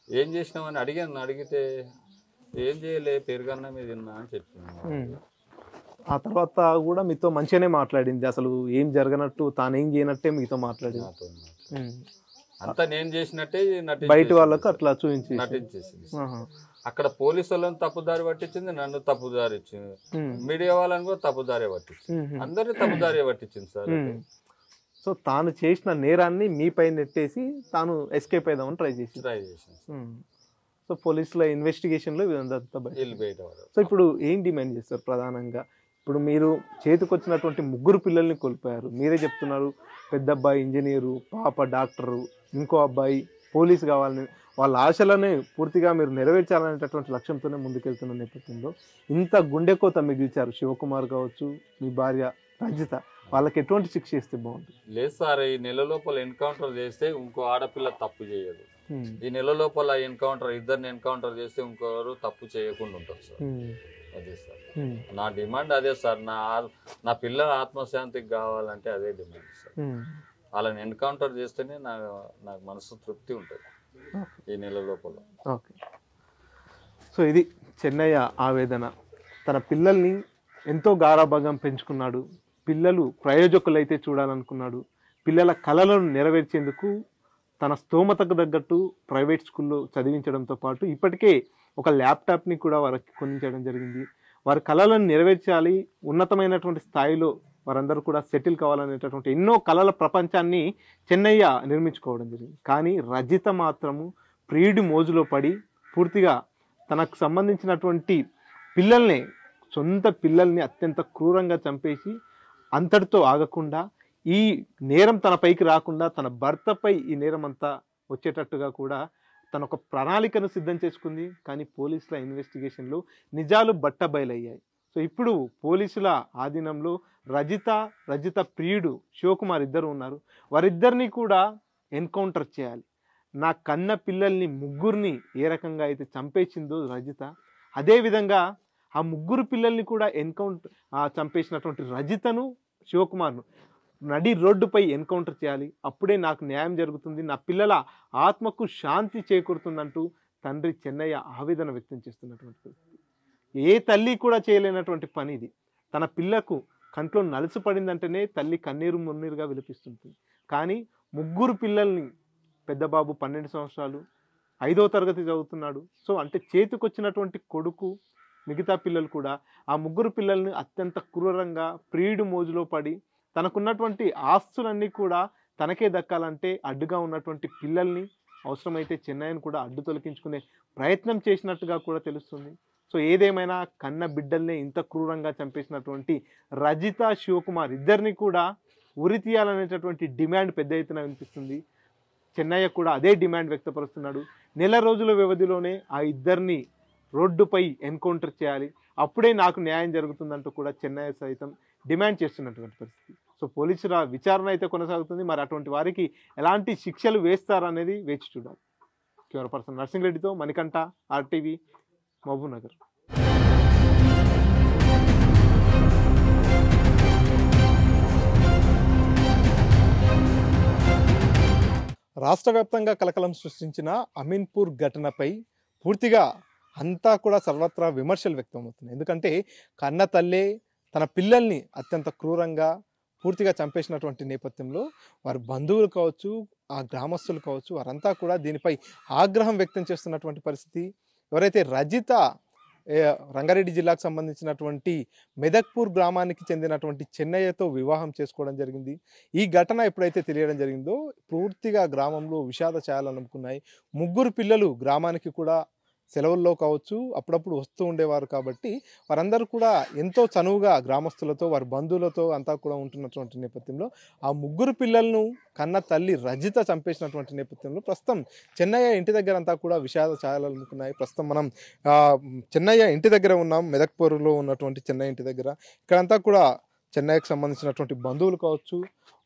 ఏం చేసినామని అడిగితే ఏం చేయలే, పెరుగన్న మీద తిన్నా అని చెప్పింది. ఆ తర్వాత కూడా మీతో మంచిగానే మాట్లాడింది. అసలు ఏం జరగనట్టు, తానేం చేయనట్టే మీతో మాట్లాడింది. అంతా నేను చేసినట్టే బయట వాళ్ళకు అట్లా నటించేసింది. అక్కడ పోలీసు వాళ్ళని తప్పుదారి పట్టించింది, నన్ను తప్పుదారి ఇచ్చింది. మీడియా వాళ్ళని కూడా తప్పుదారి పట్టించింది. అందరినీ తప్పుదారి పట్టించింది సార్. సో తాను చేసిన నేరాన్ని మీపై నెట్టేసి తాను ఎస్కేప్ అయిదామని ట్రై చేశాను. సో పోలీసుల ఇన్వెస్టిగేషన్లో ఇదంతా బయట. సో ఇప్పుడు ఏం డిమాండ్ చేస్తారు ప్రధానంగా? ఇప్పుడు మీరు చేతికొచ్చినటువంటి 3 పిల్లల్ని కోల్పోయారు. మీరే చెప్తున్నారు, పెద్ద అబ్బాయి ఇంజనీరు, పాప డాక్టరు, ఇంకో అబ్బాయి పోలీసు కావాలని, వాళ్ళ ఆశలని పూర్తిగా మీరు నెరవేర్చాలనేటటువంటి లక్ష్యంతోనే ముందుకెళ్తున్న నేపథ్యంలో ఇంత గుండెకోత మిగిల్చారు. శివకుమార్ కావచ్చు, మీ భార్య రజిత, వాళ్ళకి ఎటువంటి శిక్ష ఇస్తే బాగుంటుంది? లేదు సార్, ఈ నెల లోపల ఎన్కౌంటర్ చేస్తే ఇంకో ఆడపిల్ల తప్పు చేయదు. ఈ నెల లోపల ఇద్దరిని ఎన్కౌంటర్ చేస్తే ఇంకొకరు తప్పు చేయకుండా ఉంటారు సార్. అదే సార్ నా డిమాండ్, అదే సార్. నా పిల్లల ఆత్మశాంతికి కావాలంటే అదే డిమాండ్ సార్. వాళ్ళని ఎన్కౌంటర్ చేస్తేనే నాకు మనసు తృప్తి ఉంటుంది ఈ నెల లోపల. ఓకే. సో ఇది చెన్నయ్య ఆవేదన. తన పిల్లల్ని ఎంతో గారాభంగా పెంచుకున్నాడు. పిల్లలు ప్రయోజకులైతే చూడాలనుకున్నాడు. పిల్లల కళలను నెరవేర్చేందుకు తన స్తోమతకు తగ్గట్టు ప్రైవేట్ స్కూల్లో చదివించడంతో పాటు ఇప్పటికే ఒక ల్యాప్టాప్ని కూడా వారికి కొనించడం జరిగింది. వారి కళలను నెరవేర్చాలి, ఉన్నతమైనటువంటి స్థాయిలో వారందరూ కూడా సెటిల్ కావాలనేటటువంటి ఎన్నో కళల ప్రపంచాన్ని చెన్నయ్య నిర్మించుకోవడం జరిగింది. కానీ రజిత మాత్రము ప్రియుడి మోజులో పడి పూర్తిగా తనకు సంబంధించినటువంటి పిల్లల్ని, సొంత పిల్లల్ని అత్యంత క్రూరంగా చంపేసి అంతటితో ఆగకుండా ఈ నేరం తన పైకి రాకుండా తన భర్తపై ఈ నేరం అంతా వచ్చేటట్టుగా కూడా తన ఒక ప్రణాళికను సిద్ధం చేసుకుంది. కానీ పోలీసుల ఇన్వెస్టిగేషన్లో నిజాలు బట్టబయలయ్యాయి. సో ఇప్పుడు పోలీసుల ఆధీనంలో రజిత ప్రియుడు శివకుమార్ ఇద్దరు ఉన్నారు. వారిద్దరిని కూడా ఎన్కౌంటర్ చేయాలి. నా కన్న పిల్లల్ని 3 ఏ రకంగా అయితే చంపేసిందో రజిత, అదేవిధంగా ఆ 3 పిల్లల్ని కూడా చంపేసినటువంటి రజితను, శివకుమార్ను నడి రోడ్డుపై ఎన్కౌంటర్ చేయాలి. అప్పుడే నాకు న్యాయం జరుగుతుంది, నా పిల్లల ఆత్మకు శాంతి చేకూరుతుందంటూ తండ్రి చెన్నయ్య ఆవేదన వ్యక్తం చేస్తున్నటువంటి పరిస్థితి. ఏ తల్లి కూడా చేయలేనటువంటి పని ఇది. తన పిల్లకు కంట్లో నలుసు పడిందంటేనే తల్లి కన్నీరు మున్నీరుగా విలపిస్తుంటుంది. కానీ 3 పిల్లల్ని, పెద్ద బాబు 12 సంవత్సరాలు, 5వ తరగతి చదువుతున్నాడు. సో అంటే చేతికొచ్చినటువంటి కొడుకు, మిగతా పిల్లలు కూడా ఆ 3 పిల్లల్ని అత్యంత క్రూరంగా ప్రియుడి మోజులో పడి తనకున్నటువంటి ఆస్తులన్నీ కూడా తనకే దక్కాలంటే అడ్డుగా ఉన్నటువంటి పిల్లల్ని, అవసరమైతే చెన్నయ్యను కూడా అడ్డు తొలగించుకునే ప్రయత్నం చేసినట్టుగా కూడా తెలుస్తుంది. సో ఏదేమైనా కన్న బిడ్డల్ని ఇంత క్రూరంగా చంపేసినటువంటి రజిత, శివకుమార్ ఇద్దరిని కూడా ఉరి తీయాలనేటటువంటి డిమాండ్ పెద్ద ఎత్తున వినిపిస్తుంది. చెన్నయ్య కూడా అదే డిమాండ్ వ్యక్తపరుస్తున్నాడు. నెల రోజుల వ్యవధిలోనే ఆ ఇద్దరిని రోడ్డుపై ఎన్కౌంటర్ చేయాలి, అప్పుడే నాకు న్యాయం జరుగుతుందంటూ కూడా చెన్నయ్య సైతం డిమాండ్ చేస్తున్నటువంటి పరిస్థితి. సో పోలీసుల విచారణ అయితే కొనసాగుతుంది. మరి అటువంటి వారికి ఎలాంటి శిక్షలు వేస్తారనేది వేచి చూడాలి. కెమెరా పర్సన్ నర్సింగ్ రెడ్డితో మణికంఠ, RTV, మహబూబ్ నగర్. రాష్ట్ర వ్యాప్తంగా కలకలం సృష్టించిన అమీన్పూర్ ఘటనపై పూర్తిగా అంతా కూడా సర్వత్రా విమర్శలు వ్యక్తమవుతున్నాయి. ఎందుకంటే కన్న తల్లే తన పిల్లల్ని అత్యంత క్రూరంగా పూర్తిగా చంపేసినటువంటి నేపథ్యంలో వారి బంధువులు కావచ్చు, ఆ గ్రామస్తులు కావచ్చు, వారంతా కూడా దీనిపై ఆగ్రహం వ్యక్తం చేస్తున్నటువంటి పరిస్థితి. ఎవరైతే రజిత రంగారెడ్డి జిల్లాకు సంబంధించినటువంటి మెదక్పూర్ గ్రామానికి చెందినటువంటి చెన్నయ్యతో వివాహం చేసుకోవడం జరిగింది. ఈ ఘటన ఎప్పుడైతే తెలియడం జరిగిందో పూర్తిగా గ్రామంలో విషాద ఛాయలు అలుముకున్నాయి. 3 పిల్లలు గ్రామానికి కూడా సెలవుల్లో కావచ్చు అప్పుడప్పుడు వస్తూ ఉండేవారు. కాబట్టి వారందరూ కూడా ఎంతో చనువుగా గ్రామస్తులతో, వారి బంధువులతో అంతా కూడా ఉంటున్నటువంటి నేపథ్యంలో ఆ 3 పిల్లలను కన్న తల్లి రజిత చంపేసినటువంటి నేపథ్యంలో ప్రస్తుతం చెన్నయ్య ఇంటి దగ్గర అంతా కూడా విషాద ఛాయలు అలుముకున్నాయి. ప్రస్తుతం మనం చెన్నయ్య ఇంటి దగ్గర ఉన్నాం, మెదక్పూర్లో ఉన్నటువంటి చెన్నయ్య ఇంటి దగ్గర. ఇక్కడంతా కూడా చెన్నయ్యకు సంబంధించినటువంటి బంధువులు కావచ్చు,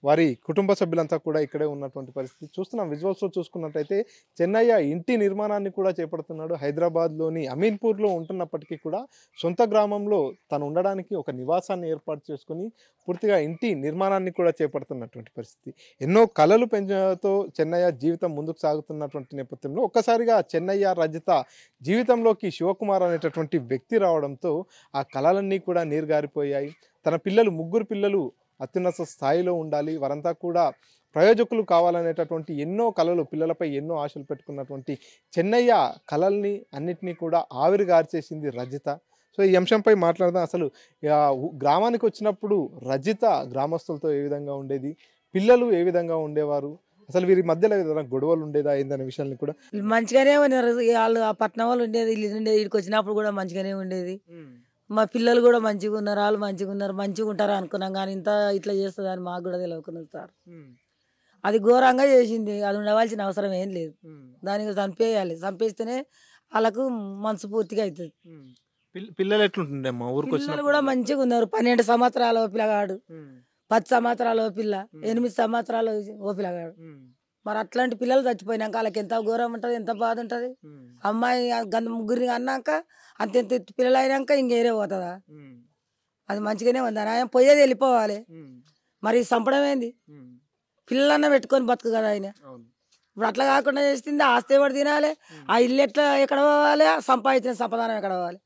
వారి కుటుంబ సభ్యులంతా కూడా ఇక్కడే ఉన్నటువంటి పరిస్థితి చూస్తున్నాం. విజువల్స్లో చూసుకున్నట్టయితే చెన్నయ్య ఇంటి నిర్మాణాన్ని కూడా చేపడుతున్నాడు. హైదరాబాద్లోని అమీన్పూర్లో ఉంటున్నప్పటికీ కూడా సొంత గ్రామంలో తను ఉండడానికి ఒక నివాసాన్ని ఏర్పాటు చేసుకుని పూర్తిగా ఇంటి నిర్మాణాన్ని కూడా చేపడుతున్నటువంటి పరిస్థితి. ఎన్నో కళలు పెంచడంతో చెన్నయ్య జీవితం ముందుకు సాగుతున్నటువంటి నేపథ్యంలో ఒక్కసారిగా చెన్నయ్య రజిత జీవితంలోకి శివకుమార్ అనేటటువంటి వ్యక్తి రావడంతో ఆ కళలన్నీ కూడా నీరుగారిపోయాయి. తన పిల్లలు 3 పిల్లలు అత్యున్నత స్థాయిలో ఉండాలి, వారంతా కూడా ప్రయోజకులు కావాలనేటటువంటి ఎన్నో కళలు, పిల్లలపై ఎన్నో ఆశలు పెట్టుకున్నటువంటి చెన్నయ్య కళల్ని అన్నిటినీ కూడా ఆవిరిగార్చేసింది రజిత. సో సో ఈ అంశంపై మాట్లాడదాం. అసలు గ్రామానికి వచ్చినప్పుడు రజిత గ్రామస్తులతో ఏ విధంగా ఉండేది, పిల్లలు ఏ విధంగా ఉండేవారు, అసలు వీరి మధ్యలో ఏదైనా గొడవలు ఉండేదా ఏందనే విషయాన్ని కూడా మంచిగానే ఉన్నారు. వాళ్ళు ఆ పట్నం వాళ్ళు ఉండేది, ఇల్లు ఉండేది, ఇక్కడికి వచ్చినప్పుడు కూడా మంచిగానే ఉండేది. మా పిల్లలు కూడా మంచిగా ఉన్నారు, వాళ్ళు మంచిగా ఉన్నారు, మంచిగా ఉంటారు అనుకున్నాం. కానీ ఇంత ఇట్లా చేస్తుంది అని మాకు కూడా తెలియకున్నది సార్. అది ఘోరంగా చేసింది. అది ఉండవలసిన అవసరం ఏం లేదు. దానికి చంపేయాలి. చంపేస్తేనే వాళ్ళకు మనసు పూర్తిగా అవుతుంది. పిల్లలు ఎట్లుంటుండే మా ఊరికి పిల్లలు కూడా మంచిగా ఉన్నారు. 12 సంవత్సరాల ఓ పిల్లగాడు, 10 సంవత్సరాల ఓ పిల్ల, 8 సంవత్సరాల ఓ పిల్లగాడు. మరి అట్లాంటి పిల్లలు చచ్చిపోయినాక వాళ్ళకి ఎంత ఘోరం ఉంటుంది, ఎంత బాధ ఉంటుంది. అమ్మాయి ముగ్గురిని అన్నాక అంత ఎంత పిల్లలు అయినాక ఇంకేరే పోతుందా? అది మంచిగానే ఉంది. ఆయన పోయేది వెళ్ళిపోవాలి. మరి చంపడం ఏంది? పిల్లలన్నా పెట్టుకొని బతుకు కదా ఆయన. ఇప్పుడు అట్లా కాకుండా చేస్తుంది. ఆస్తి ఎవరు తినాలి, ఆ ఇల్లు ఎక్కడ పోవాలి, సంపాదించిన సంపదానం ఎక్కడ పోవాలి?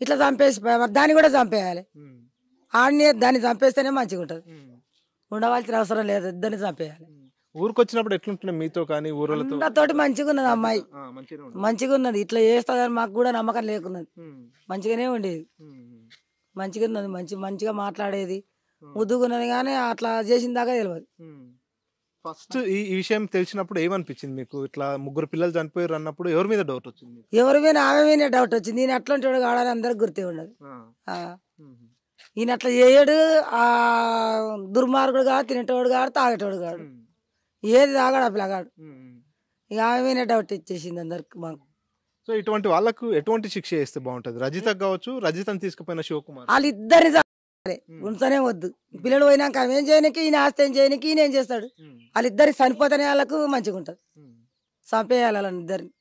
ఇట్లా చంపేసి దాన్ని కూడా చంపేయాలి. ఆడిని దాన్ని చంపేస్తేనే మంచిగా ఉంటుంది. ఉండవలసిన అవసరం లేదు, ఇద్దరిని చంపేయాలి. ఊరికి వచ్చినప్పుడు ఎట్లుంటుండే మీతో కానీ ఊరలతో? తోటి మంచిగా ఉన్నది అమ్మాయి, మంచిగా ఉన్నది. ఇట్లా చేస్తుందని మాకు కూడా నమ్మకం లేకున్నది. మంచిగానే ఉండేది, మంచిగా ఉన్నది, మంచిగా మాట్లాడేది, ముద్దుగున్నది. కానీ అట్లా చేసిన దాకా తెలియదు. ఫస్ట్ ఈ విషయం తెలిసినప్పుడు ఏమనిపించింది మీకు? ఇట్లా ముగ్గురు పిల్లలు చనిపోయారు అన్నప్పుడు ఎవరి మీద డౌట్ వచ్చింది? ఎవరి మీద ఆమె మీద డౌట్ వచ్చింది. ఈయన అట్లాంటి వాడు కాడని అందరికి గుర్తే ఉండదు. ఈయన అట్లా చేయడు, ఆ దుర్మార్గుడు కాదు, తినేటోడు కాదు, తాగేటోడు కాదు, ఏది తాగాడు ఆ పిల్లగాడు. ఇక ఆమె మీద డౌట్ ఇచ్చేసింది అందరికి మాకు. సో ఇటువంటి వాళ్ళకు ఎటువంటి శిక్ష చేస్తే బాగుంటది? రజితకు కావచ్చు, రజితను తీసుకుపోయిన శివకుమార్, వాళ్ళిద్దరిని ఉంచనే వద్దు. పిల్లలు పోయినాక ఆమె ఏం చేయనికి, ఈయన ఆస్తి ఏం చేయనికి, ఈయన ఏం చేస్తాడు? వాళ్ళిద్దరి చనిపోతేనే వాళ్ళకు మంచిగా ఉంటుంది. చంపేయాలి వాళ్ళిద్దరిని.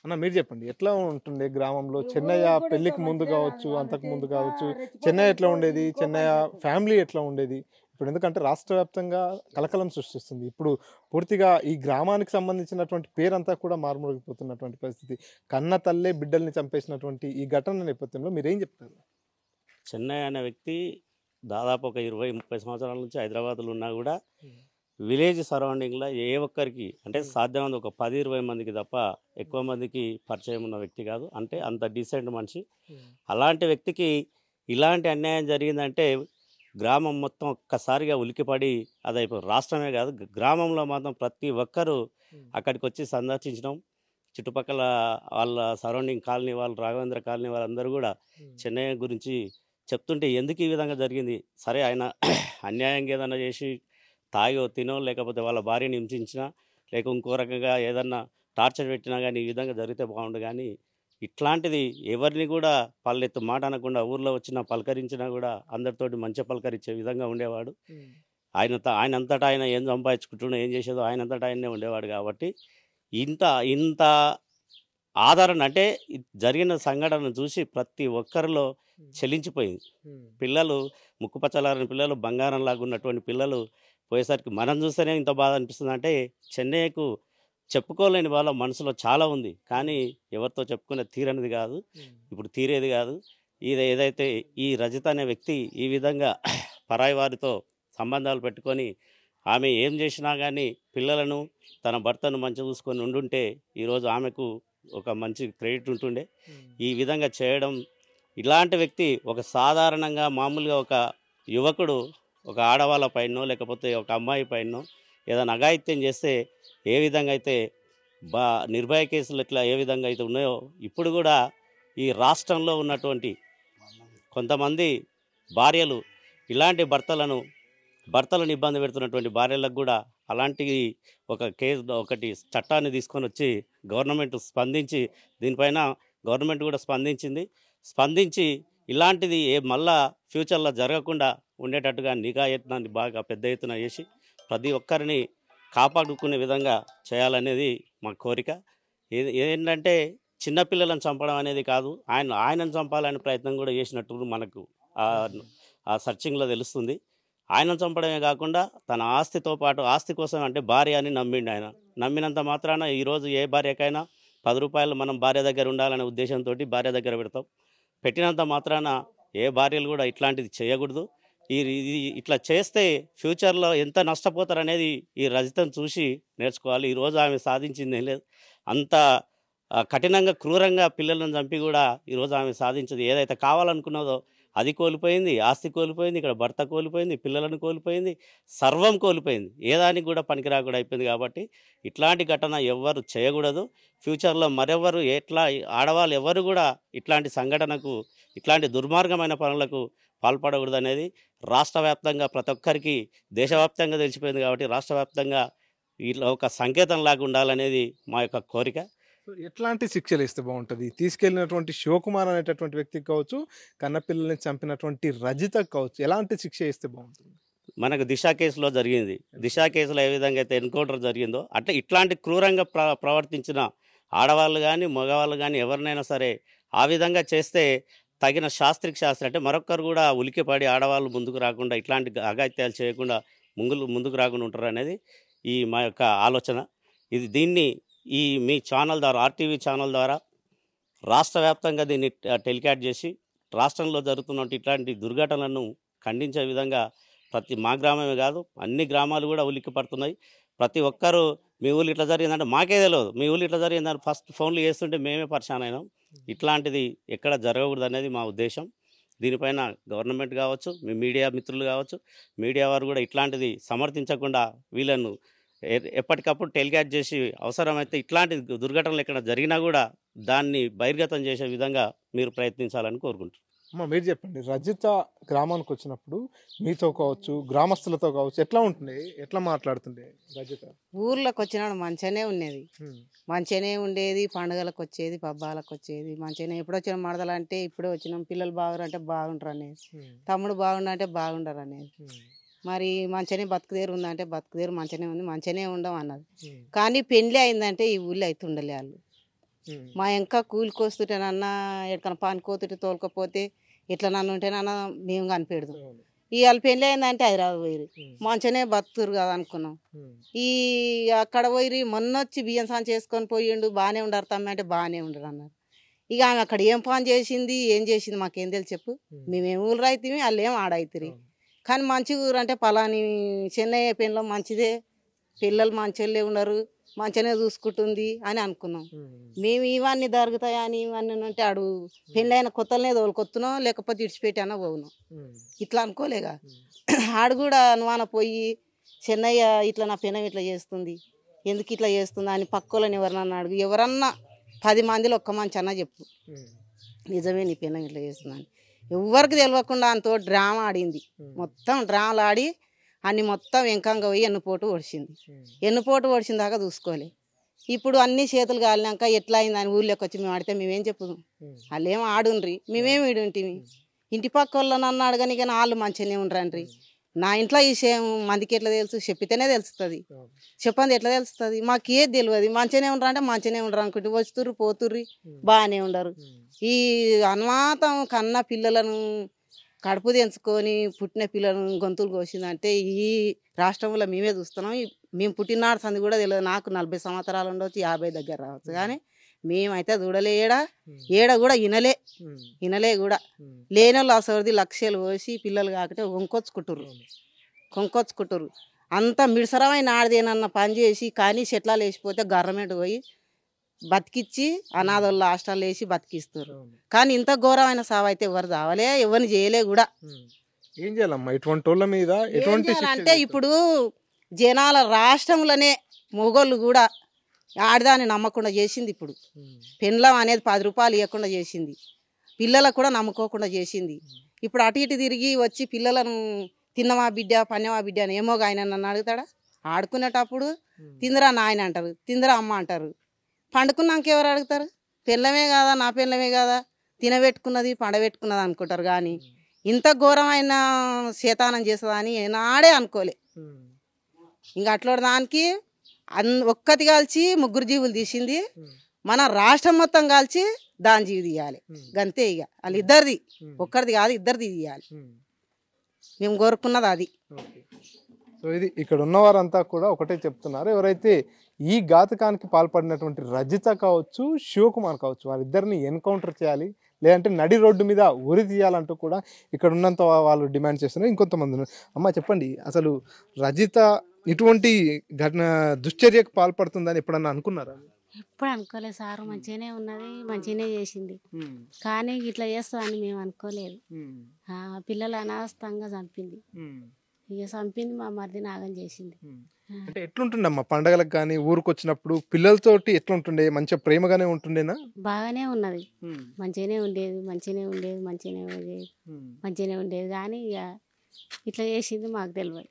అన్న మీరు చెప్పండి, ఎట్లా ఉంటుండే గ్రామంలో? చెన్నయ్య పెళ్లికి ముందు కావచ్చు, అంతకు ముందు కావచ్చు, చెన్నయ్య ఎట్లా ఉండేది, చెన్నయ్య ఫ్యామిలీ ఎట్లా ఉండేది? ఇప్పుడు ఎందుకంటే రాష్ట్ర వ్యాప్తంగా కలకలం సృష్టిస్తుంది. ఇప్పుడు పూర్తిగా ఈ గ్రామానికి సంబంధించినటువంటి పేరంతా కూడా మారుమోగిపోతున్నటువంటి పరిస్థితి. కన్న తల్లే బిడ్డల్ని చంపేసినటువంటి ఈ ఘటన నేపథ్యంలో మీరేం చెప్తారు? చెన్నై అనే వ్యక్తి దాదాపు ఒక 20-30 సంవత్సరాల నుంచి హైదరాబాద్లో ఉన్నా కూడా విలేజ్ సరౌండింగ్లో ఏ ఒక్కరికి అంటే సాధ్యమైనంత ఒక 10-20 మందికి తప్ప ఎక్కువ మందికి పరిచయం ఉన్న వ్యక్తి కాదు. అంటే అంత డీసెంట్ మనిషి. అలాంటి వ్యక్తికి ఇలాంటి అన్యాయం జరిగిందంటే గ్రామం మొత్తం ఒక్కసారిగా ఉలికిపడి అదైపోయి రాష్ట్రమే కాదు గ్రామంలో మాత్రం ప్రతి ఒక్కరూ అక్కడికి వచ్చి సందర్శించడం, చుట్టుపక్కల వాళ్ళ సరౌండింగ్ కాలనీ వాళ్ళు, రాఘవేంద్ర కాలనీ వాళ్ళందరూ కూడా చెన్నై గురించి చెప్తుంటే ఎందుకు ఈ విధంగా జరిగింది, సరే ఆయన అన్యాయంగా ఏదైనా చేసి తాగో తినో లేకపోతే వాళ్ళ భార్యని హింసించినా లేక ఇంకో రకంగా ఏదన్నా టార్చర్ పెట్టినా కానీ ఈ విధంగా జరిగితే బాగుండు. కానీ ఇట్లాంటిది ఎవరిని కూడా పల్లెత్తు మాట అనకుండా ఊర్లో వచ్చినా పలకరించినా కూడా అందరితోటి మంచి పలకరించే విధంగా ఉండేవాడు. ఆయనంతటా ఆయన ఏం సంపాదించుకుంటున్నా ఏం చేసేదో ఆయనంతటా ఆయనే ఉండేవాడు. కాబట్టి ఇంత ఆదరణ అంటే జరిగిన సంఘటనను చూసి ప్రతి ఒక్కరిలో చెలించిపోయింది. పిల్లలు ముక్కుపచ్చలారని పిల్లలు, బంగారం లాగా ఉన్నటువంటి పిల్లలు పోయేసరికి మనం చూస్తేనే ఇంత బాధ అనిపిస్తుంది. అంటే చెన్నైకు చెప్పుకోలేని వాళ్ళ మనసులో చాలా ఉంది, కానీ ఎవరితో చెప్పుకునే తీరనిది కాదు, ఇప్పుడు తీరేది కాదు. ఏదైతే ఈ రజిత అనే వ్యక్తి ఈ విధంగా పరాయి వారితో సంబంధాలు పెట్టుకొని ఆమె ఏం చేసినా కానీ పిల్లలను తన భర్తను మంచి చూసుకొని ఉండుంటే ఈరోజు ఆమెకు ఒక మంచి క్రెడిట్ ఉంటుండే. ఈ విధంగా చేయడం, ఇలాంటి వ్యక్తి ఒక సాధారణంగా మామూలుగా ఒక యువకుడు ఒక ఆడవాళ్ళ పైనో లేకపోతే ఒక అమ్మాయి పైనో ఏదైనా అఘాయిత్యం చేస్తే ఏ విధంగా అయితే నిర్భయ కేసులు ఇట్లా ఏ విధంగా అయితే ఉన్నాయో ఇప్పుడు కూడా ఈ రాష్ట్రంలో ఉన్నటువంటి కొంతమంది భార్యలు ఇలాంటి భర్తలను ఇబ్బంది పెడుతున్నటువంటి భార్యలకు కూడా అలాంటి ఒక కేసు ఒకటి చట్టాన్ని తీసుకొని వచ్చి గవర్నమెంట్ స్పందించి దీనిపైన గవర్నమెంట్ కూడా స్పందించి ఇలాంటిది మళ్ళా ఫ్యూచర్లో జరగకుండా ఉండేటట్టుగా నిఘా యత్నాన్ని బాగా పెద్ద ఎత్తున చేసి ప్రతి ఒక్కరిని కాపాడుకునే విధంగా చేయాలనేది మా కోరిక. ఏంటంటే చిన్నపిల్లలను చంపడం అనేది కాదు, ఆయనను చంపాలనే ప్రయత్నం కూడా చేసినట్టు మనకు ఆ సర్చింగ్లో తెలుస్తుంది. ఆయనను చంపడమే కాకుండా తన ఆస్తితో పాటు, ఆస్తి కోసం అంటే భార్య అని నమ్మిండు. ఆయన నమ్మినంత మాత్రాన ఈరోజు ఏ భార్యకైనా 10 రూపాయలు మనం భార్య దగ్గర ఉండాలనే ఉద్దేశంతో భార్య దగ్గర పెడతాం. పెట్టినంత మాత్రాన ఏ భార్యలు కూడా ఇట్లాంటిది చేయకూడదు. ఇట్లా చేస్తే ఫ్యూచర్లో ఎంత నష్టపోతారనేది ఈ రజితను చూసి నేర్చుకోవాలి. ఈరోజు ఆమె సాధించింది ఏం లేదు, అంత కఠినంగా క్రూరంగా పిల్లలను చంపి కూడా ఈరోజు ఆమె సాధించదు. ఏదైతే కావాలనుకున్నదో అది కోల్పోయింది, ఆస్తి కోల్పోయింది, ఇక్కడ భర్త కోల్పోయింది, పిల్లలను కోల్పోయింది, సర్వం కోల్పోయింది, ఏ దానికి కూడా పనికిరాకుండా అయిపోయింది. కాబట్టి ఇట్లాంటి ఘటన ఎవ్వరు చేయకూడదు. ఫ్యూచర్లో మరెవరు ఆడవాళ్ళు ఎవరు కూడా ఇట్లాంటి సంఘటనకు, ఇట్లాంటి దుర్మార్గమైన పనులకు పాల్పడకూడదు అనేది రాష్ట్ర వ్యాప్తంగా ప్రతి ఒక్కరికి దేశవ్యాప్తంగా తెలిసిపోయింది. కాబట్టి రాష్ట్ర వ్యాప్తంగా ఇట్లా ఒక సంకేతం లాగా ఉండాలనేది మా యొక్క కోరిక. ఎట్లాంటి శిక్షలు ఇస్తే బాగుంటుంది? తీసుకెళ్ళినటువంటి శివకుమార్ అనేటటువంటి వ్యక్తికి కావచ్చు, కన్నపిల్లల్ని చంపినటువంటి రజితకు కావచ్చు, ఎలాంటి శిక్ష ఇస్తే బాగుంటుంది? మనకు దిశ కేసులో జరిగింది. దిశ కేసులో ఏ విధంగా అయితే ఎన్కౌంటర్ జరిగిందో అట్లా ఇట్లాంటి క్రూరంగా ప్రవర్తించిన ఆడవాళ్ళు కానీ మగవాళ్ళు కానీ ఎవరినైనా సరే ఆ విధంగా చేస్తే తగిన శాస్త్రి అంటే మరొకరు కూడా ఉలికిపడి ఆడవాళ్ళు ముందుకు రాకుండా, ఇట్లాంటి అఘాయిత్యాలు చేయకుండా ముందుకు రాకుండా ఉంటారు అనేది ఈ మా యొక్క ఆలోచన. దీన్ని మీ ఛానల్ ద్వారా, RTV ఛానల్ ద్వారా రాష్ట్ర వ్యాప్తంగా దీన్ని టెలికాస్ట్ చేసి రాష్ట్రంలో జరుగుతున్న ఇట్లాంటి దుర్ఘటనలను ఖండించే విధంగా మా గ్రామమే కాదు అన్ని గ్రామాలు కూడా ఉలిక్కి పడుతున్నాయి. ప్రతి ఒక్కరూ మీ ఊళ్ళు ఇట్లా జరిగిందంటే మాకే తెలియదు, మీ ఊళ్ళు ఇట్లా జరిగిందని ఫస్ట్ ఫోన్లు చేస్తుంటే మేమే పరిశాన్ అయినాం. ఇట్లాంటిది ఎక్కడ జరగకూడదు అనేది మా ఉద్దేశం. దీనిపైన గవర్నమెంట్ కావచ్చు, మీ మీడియా మిత్రులు కావచ్చు, మీడియా వారు కూడా ఇట్లాంటిది సమర్థించకుండా వీళ్ళను ఎప్పటికప్పుడు టెలికాస్ట్ చేసి అవసరమైతే ఇట్లాంటి దుర్ఘటనలు ఎక్కడ జరిగినా కూడా దాన్ని బహిర్గతం చేసే విధంగా మీరు ప్రయత్నించాలని కోరుకుంటున్నాను. అమ్మ, మీరు చెప్పండి, రజిత గ్రామానికి వచ్చినప్పుడు మీతో కావచ్చు, గ్రామస్తులతో కావచ్చు, ఎట్లా ఉంటుంది, ఎట్లా మాట్లాడుతుండే రజిత? ఊర్లోకి వచ్చినాడు మంచిగానే ఉండేది, మంచిగానే ఉండేది. పండుగలకు వచ్చేది, పబ్బాలకు వచ్చేది మంచిగానే. ఎప్పుడు వచ్చిన మరదలంటే ఇప్పుడే వచ్చినాం, పిల్లలు బాగుంటే బాగుంటారు అనేది, తమ్ముడు బాగుండంటే బాగుండరు అనేది. మరి మంచిగానే బతుకుదేరు ఉందంటే బతుకుదేరు మంచిగానే ఉంది, మంచిగానే ఉండం అన్నది. కానీ పెళ్ళి అయిందంటే ఈ ఊళ్ళో అయితే ఉండలే వాళ్ళు. మా ఇంకా కూలికి వస్తుంటేనన్నా ఎక్కడికన్నా పానుకోతుంటే తోలుకపోతే ఇట్లా నన్ను ఉంటేనన్నా మేము కనిపెడదాం. ఇవాళ పెళ్ళి అయిందంటే హైదరాబాద్ పోయిరు, మంచిగానే బతుకురు కదా అనుకున్నాం. ఈ అక్కడ పోయి మొన్న వచ్చి బియ్యం సాన్ చేసుకొని పోయిండు, బాగానే ఉండరు తమ్మి అంటే బాగానే ఉండరు అన్నారు. ఇక ఆమె అక్కడ ఏం పని చేసింది, ఏం చేసింది మాకేం తెలిసి చెప్పు. మేమేం ఊరు రైతు, వాళ్ళు ఏం ఆడవుతుంది. కానీ మంచి ఊరు అంటే పలాని చెన్నై పెళ్ళం మంచిదే, పిల్లలు మంచిగా ఉన్నారు, మంచిగానే చూసుకుంటుంది అని అనుకున్నాం. మేము ఇవన్నీ జరుగుతాయని ఇవన్నీ అంటే ఆడు పెళ్ళైన కొత్తలనే తోలుకొస్తున్నాం, లేకపోతే ఇడిచిపెట్టి అన్న పోతున్నాం. ఇట్లా అనుకోలేగా. ఆడు కూడా అనుమాన పోయి చెన్నయ్య ఇట్లా నా పెనం ఇట్లా చేస్తుంది, ఎందుకు ఇట్లా చేస్తుంది అని పక్కోళ్ళని ఎవరన్నా అడుగు, ఎవరన్నా 10 మందిలో ఒక్క మంచి అన్న చెప్పు నిజమే నీ పెనం ఇట్లా చేస్తుందని. ఎవరికి తెలియకుండా అంతో డ్రామా ఆడింది. మొత్తం డ్రామాలు ఆడి అన్ని మొత్తం వెంకంగా పోయి ఎన్నుపోటు ఓడిచింది. ఎన్నుపోటు ఓడిచిన దాకా చూసుకోలే. ఇప్పుడు అన్ని చేతులు కాలినాక ఎట్లా అయిందని ఊళ్ళోకి వచ్చి మేము ఆడితే మేమేం చెప్పుదాం? వాళ్ళు ఏమో ఆడుండ్రి, మేమేమి ఈడుంటివి. ఇంటి పక్క వాళ్ళని నన్ను అడగని కానీ వాళ్ళు మంచిగానే ఉండరండ్రి. నా ఇంట్లో ఈ విషయం మందికి ఎట్లా తెలుసు? చెప్పితేనే తెలుస్తుంది, చెప్పండి ఎట్లా తెలుస్తుంది? మాకు ఏది తెలియదు. మంచిగానే ఉండరు అంటే మంచిగానే ఉండరు అనుకుంటే వస్తుర్రు పోతుర్రి బాగానే ఉండరు. ఈ అనుమాతం కన్న పిల్లలను కడుపు తెంచుకొని పుట్టిన పిల్లలను గొంతులు కోసిందంటే ఈ రాష్ట్రంలో మేమే చూస్తున్నాం. మేము పుట్టినాడు సంది కూడా తెలియదు. నాకు 40 సంవత్సరాలు ఉండవచ్చు, 50 దగ్గర రావచ్చు, కానీ మేమైతే చూడలే. ఏడ కూడా వినలే కూడా. లేని వాళ్ళు అసలు లక్షలు పోసి పిల్లలు కాకపోతే కొంకొచ్చుకుంటురు. అంత మిడిసరమైన ఆడదేనన్న పని చేసి కానీ చెట్లాలు వేసిపోతే గవర్నమెంట్ పోయి బతికిచ్చి అనాథోళ్ళ హాస్టల్ వేసి బతికిస్తారు. కానీ ఇంత ఘోరమైన సావు అయితే ఎవరు చావలే, ఎవరిని చేయలే కూడా. ఏం చేయాలమ్మా ఇటువంటి వాళ్ళ మీద? ఎటువంటి అంటే ఇప్పుడు జనాల రాష్ట్రంలోనే మొగోళ్ళు కూడా ఆడదాన్ని నమ్మకుండా చేసింది. ఇప్పుడు పెండ్లం అనేది 10 రూపాయలు ఇవ్వకుండా చేసింది, పిల్లలకు కూడా నమ్ముకోకుండా చేసింది. ఇప్పుడు అటు ఇటు తిరిగి వచ్చి పిల్లలను తిన్నమా బిడ్డ పన్నెమా బిడ్డ అని ఏమోగా ఆయన నన్ను అడుగుతాడా? ఆడుకునేటప్పుడు తిందరా నాయన అంటారు, తిందరా అమ్మ అంటారు. పండుకున్నాక ఎవరు అడుగుతారు? పెళ్ళమే కదా, నా పెళ్ళమే కదా, తినబెట్టుకున్నది పండబెట్టుకున్నది అనుకుంటారు. కానీ ఇంత ఘోరమైన శేతానం చేస్తుందని నాడే అనుకోలే. ఇంకా అట్లా దానికి ఒక్కటి కాల్చి 3 జీవులు తీసింది. మన రాష్ట్రం మొత్తం కాల్చి దాని జీవి తీయాలి గంతే. ఇక వాళ్ళు ఇద్దరిది, ఒక్కరిది కాదు, ఇద్దరిది తీయాలి. మేము కోరుకున్నది అది. సో ఇది ఇక్కడ ఉన్నవారంతా కూడా ఒకటే చెప్తున్నారు, ఎవరైతే ఈ ఘాతకానికి పాల్పడినటువంటి రజిత కావచ్చు, శివకుమార్ కావచ్చు, వారిద్దరిని ఎన్కౌంటర్ చేయాలి, లేదంటే నడి రోడ్డు మీద ఉరి తీయాలంటూ కూడా ఇక్కడ ఉన్నంత వాళ్ళు డిమాండ్ చేస్తున్నారు. ఇంకొంతమంది అమ్మ చెప్పండి, అసలు రజిత ఇటువంటి దుశ్చర్యకు పాల్పడుతుందని ఎప్పుడన్నా అనుకున్నారా? ఎప్పుడు అనుకోలేదు సార్, మంచిగానే ఉన్నది, మంచిగానే చేసింది. కానీ ఇట్లా చేస్తుందని మేము అనుకోలేదు. పిల్లలు అనావస్థంగా చంపింది. ఇక చంపింది మా మరిది నాగం చేసింది. అంటే ఎట్లుంటుండమ్మా పండగలకు కానీ ఊరికి వచ్చినప్పుడు పిల్లలతోటి ఎట్లుంటుండే? మంచిగా ప్రేమగానే ఉంటుండేనా? బాగానే ఉన్నది, మంచిగానే ఉండేది, మంచిగానే ఉండేది, మంచిగానే ఉండేది, మంచిగానే ఉండేది. కానీ ఇక ఇట్లా చేసింది మాకు తెలియదు.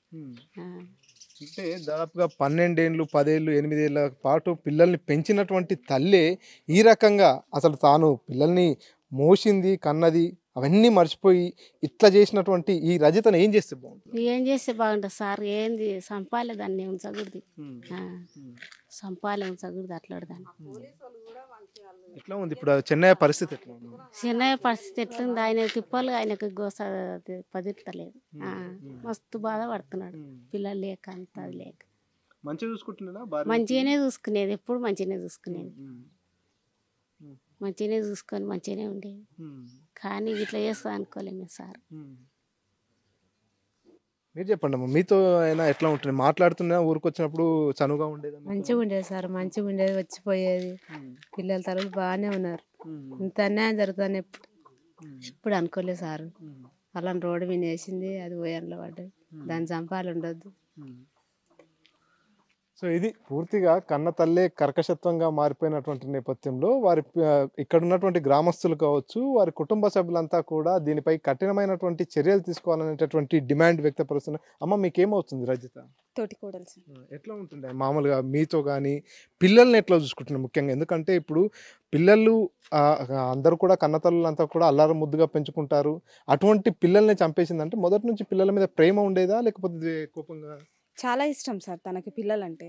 అంటే దాదాపుగా 12 ఏళ్ళు 10 ఏళ్ళు 8 ఏళ్ళ పాటు పిల్లల్ని పెంచినటువంటి తల్లే ఈ రకంగా అసలు తాను పిల్లల్ని మోసింది కన్నది అవన్నీ మర్చిపోయి ఇట్లా చేసినటువంటి ఈ రజితను ఏం చేస్తే బాగుంటుంది? ఏం చేస్తే బాగుంటుంది సార్? ఏంది సంపాలే దాన్ని ఉంచకూడదు, సంపాలే ఉంచకూడదు అట్లాడదాన్ని. ఎట్లా ఉంది ఇప్పుడు చెన్నై పరిస్థితి? ఎట్లా ఉంది చెన్నై పరిస్థితి? ఎట్లుంది? ఆయన తిప్పాలి, ఆయనకు గోస పదిట్లేదు. మస్తు బాధపడుతున్నాడు, పిల్లలు లేక అంత అది లేక. మంచిగా చూసుకుంటున్నా? మంచిగానే చూసుకునేది, ఎప్పుడు మంచిగానే చూసుకునేది, మంచిగానే చూసుకొని మంచిగానే ఉండేది. కానీ ఇట్లా చేస్తా అనుకోలేము సార్. మీరు చెప్పండి అమ్మా, మీతో అయినా ఎట్లా ఉంటుంది? మాట్లాడుతున్నా ఊరికి వచ్చినప్పుడు చనువుగా ఉండేది? మంచిగా ఉండేది సార్, మంచిగా ఉండేది, వచ్చిపోయేది. పిల్లల తల్లులు బాగానే ఉన్నారు. ఇంత అన్యాయం జరుగుతుంది ఎప్పుడు అనుకోలేదు సార్. అలా రోడ్డు మీద వేసింది, అది పోయాన్లో పడ్డది, దాన్ని చంపాలి ఉండొద్దు. సో ఇది పూర్తిగా కన్న తల్లే కర్కశత్వంగా మారిపోయినటువంటి నేపథ్యంలో వారి ఇక్కడ ఉన్నటువంటి గ్రామస్తులు కావచ్చు, వారి కుటుంబ సభ్యులంతా కూడా దీనిపై కఠినమైనటువంటి చర్యలు తీసుకోవాలనేటటువంటి డిమాండ్ వ్యక్తపరుస్తున్నారు. అమ్మ మీకేమవుతుంది రజిత? తోటి కోడలు. ఎట్లా ఉంటుండే మామూలుగా మీతో కానీ పిల్లల్ని ఎట్లా చూసుకుంటున్నారు ముఖ్యంగా? ఎందుకంటే ఇప్పుడు పిల్లలు అందరూ కూడా కన్నతల్లులంతా కూడా అల్లారు ముద్దుగా పెంచుకుంటారు. అటువంటి పిల్లల్ని చంపేసిందంటే మొదటి నుంచి పిల్లల మీద ప్రేమ ఉండేదా లేకపోతే కోపంగా? చాలా ఇష్టం సార్ తనకి పిల్లలంటే.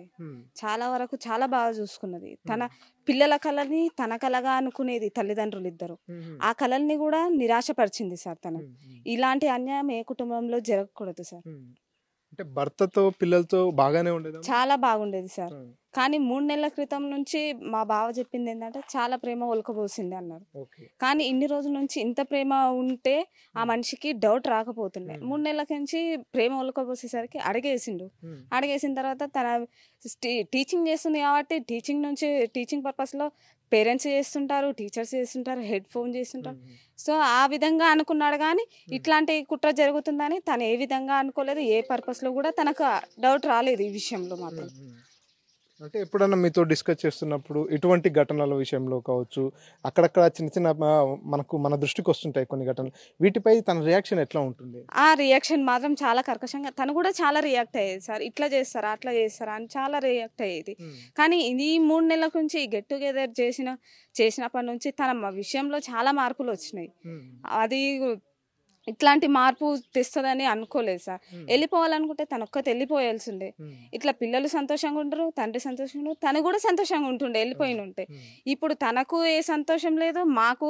చాలా వరకు చాలా బాగా చూసుకున్నది. తన పిల్లల కళని తన కళగా అనుకునేది తల్లిదండ్రులు ఇద్దరు. ఆ కళల్ని కూడా నిరాశపరిచింది సార్ తను. ఇలాంటి అన్యాయం ఏ కుటుంబంలో జరగకూడదు సార్. అంటే భర్తతో పిల్లలతో బాగానే ఉండేది? చాలా బాగుండేది సార్. కానీ 3 నెలల క్రితం నుంచి మా బావ చెప్పింది ఏంటంటే చాలా ప్రేమ ఒలకబోసింది అన్నారు. కానీ ఇన్ని రోజుల నుంచి ఇంత ప్రేమ ఉంటే ఆ మనిషికి డౌట్ రాకపోతుండే. 3 నెలల నుంచి ప్రేమ ఒలకబోసేసరికి అడిగేసిన తర్వాత తన టీచింగ్ చేస్తుంది కాబట్టి టీచింగ్ పర్పస్లో పేరెంట్స్ చేస్తుంటారు, టీచర్స్ చేస్తుంటారు, హెడ్ ఫోన్ చేస్తుంటారు. సో ఆ విధంగా అనుకున్నాడు. కానీ ఇట్లాంటి కుట్ర జరుగుతుందని తను ఏ విధంగా అనుకోలేదు. ఏ పర్పస్లో కూడా తనకు డౌట్ రాలేదు ఈ విషయంలో మాత్రం. అంటే ఎప్పుడన్నా మీతో డిస్కస్ చేస్తున్నప్పుడు ఇటువంటి ఘటనల విషయంలో కావచ్చు, అక్కడక్కడ చిన్న మన దృష్టికి వస్తుంటాయి కొన్ని ఘటనలు, వీటిపై తన రియాక్షన్ ఎట్లా ఉంటుంది? ఆ రియాక్షన్ మాత్రం చాలా కర్కశంగా, తను కూడా చాలా రియాక్ట్ అయ్యేది సార్. ఇట్లా చేస్తారా అట్లా చేస్తారా అని చాలా రియాక్ట్ అయ్యేది. కానీ ఈ 3 నెలల నుంచి గెట్ టుగెదర్ చేసినప్పటి నుంచి తన విషయంలో చాలా మార్పులు వచ్చినాయి. అది ఇట్లాంటి మార్పు తెస్తుందని అనుకోలేదు సార్. వెళ్ళిపోవాలనుకుంటే తను ఒక్కటి వెళ్ళిపోయాల్సిండే. ఇట్లా పిల్లలు సంతోషంగా ఉండరు, తండ్రి సంతోషంగా ఉండరు, తను కూడా సంతోషంగా ఉంటుండే వెళ్ళిపోయిన ఉంటే. ఇప్పుడు తనకు ఏ సంతోషం లేదు, మాకు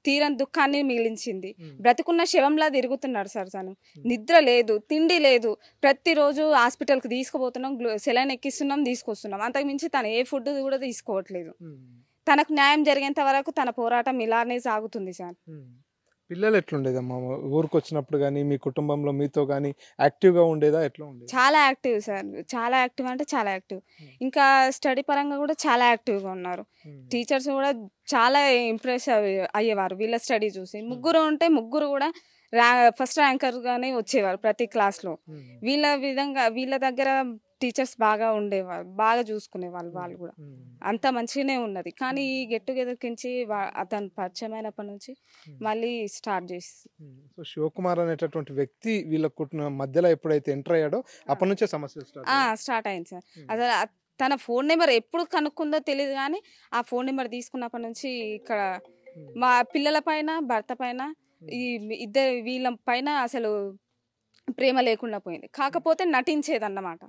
తీరని దుఃఖాన్ని మిగిలించింది. బ్రతుకున్న శవంలా తిరుగుతున్నాడు సార్ తను. నిద్ర లేదు, తిండి లేదు. ప్రతిరోజు హాస్పిటల్కి తీసుకుపోతున్నాం, సెలైన్ ఎక్కిస్తున్నాం, తీసుకొస్తున్నాం. అంతకుమించి తను ఏ ఫుడ్ కూడా తీసుకోవట్లేదు. తనకు న్యాయం జరిగేంత వరకు తన పోరాటం ఇలానే సాగుతుంది సార్. పిల్లలు ఎట్లుండేదమ్మా ఊరికి వచ్చినప్పుడు కానీ మీ కుటుంబంలో మీతో కానీ యాక్టివ్గా ఉండేదా? ఎట్లా ఉండేది? చాలా యాక్టివ్ సార్, చాలా యాక్టివ్ అంటే చాలా యాక్టివ్. ఇంకా స్టడీ పరంగా కూడా చాలా యాక్టివ్గా ఉన్నారు. టీచర్స్ కూడా చాలా ఇంప్రెస్ అయ్యేవారు వీళ్ళ స్టడీ చూసి. ముగ్గురు ఉంటే ముగ్గురు కూడా ఫస్ట్ ర్యాంకర్గానే వచ్చేవారు ప్రతి క్లాస్లో. వీళ్ళ దగ్గర టీచర్స్ బాగా ఉండేవారు, బాగా చూసుకునేవాళ్ళు. వాళ్ళు కూడా అంత మంచిగానే ఉన్నది. కానీ ఈ గెట్ టుగెదర్ కించి అతను పరిచయం అయినప్పటి నుంచి మళ్ళీ స్టార్ట్ చేసి. సో శివకుమార్ అనేటటువంటి వ్యక్తి వీళ్ళ మధ్యలో ఎప్పుడైతే ఎంటర్ అయ్యాడో అప్పటి నుంచే సమస్యలు స్టార్ట్ అయింది సార్. అసలు తన ఫోన్ నెంబర్ ఎప్పుడు కనుక్కుందో తెలియదు. కానీ ఆ ఫోన్ నెంబర్ తీసుకున్నప్పటి నుంచి ఇక్కడ మా పిల్లల పైన, భర్త పైన, వీళ్ళ పైన అసలు ప్రేమ లేకుండా పోయింది. కాకపోతే నటించేదన్నమాట.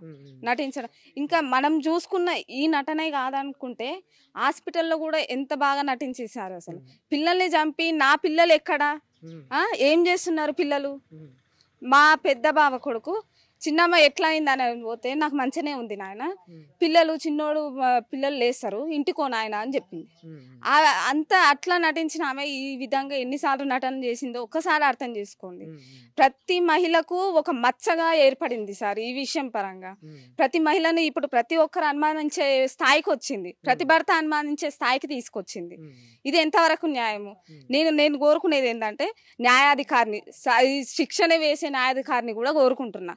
నటించడం ఇంకా మనం చూసుకున్న ఈ నటనే కాదనుకుంటే హాస్పిటల్లో కూడా ఎంత బాగా నటించేశారు. అసలు పిల్లల్ని చంపి నా పిల్లలు ఎక్కడా, ఏం చేస్తున్నారు పిల్లలు? మా పెద్ద బావ కొడుకు చిన్నమ్మ ఎట్లా అయిందని పోతే నాకు మంచిగానే ఉంది నాయన, పిల్లలు చిన్నోడు పిల్లలు లేస్తారు ఇంటికో నాయన అని చెప్పింది. అంతా అట్లా నటించిన ఆమె ఈ విధంగా ఎన్నిసార్లు నటన చేసిందో ఒక్కసారి అర్థం చేసుకోండి. ప్రతి మహిళకు ఒక మచ్చగా ఏర్పడింది సార్ ఈ విషయం పరంగా. ప్రతి మహిళని ఇప్పుడు ప్రతి ఒక్కరు అనుమానించే స్థాయికి వచ్చింది, ప్రతి భర్త అనుమానించే స్థాయికి తీసుకొచ్చింది. ఇది ఎంతవరకు న్యాయము? నేను కోరుకునేది ఏంటంటే న్యాయాధికారిని, శిక్షణ వేసే న్యాయాధికారిని కూడా కోరుకుంటున్నా.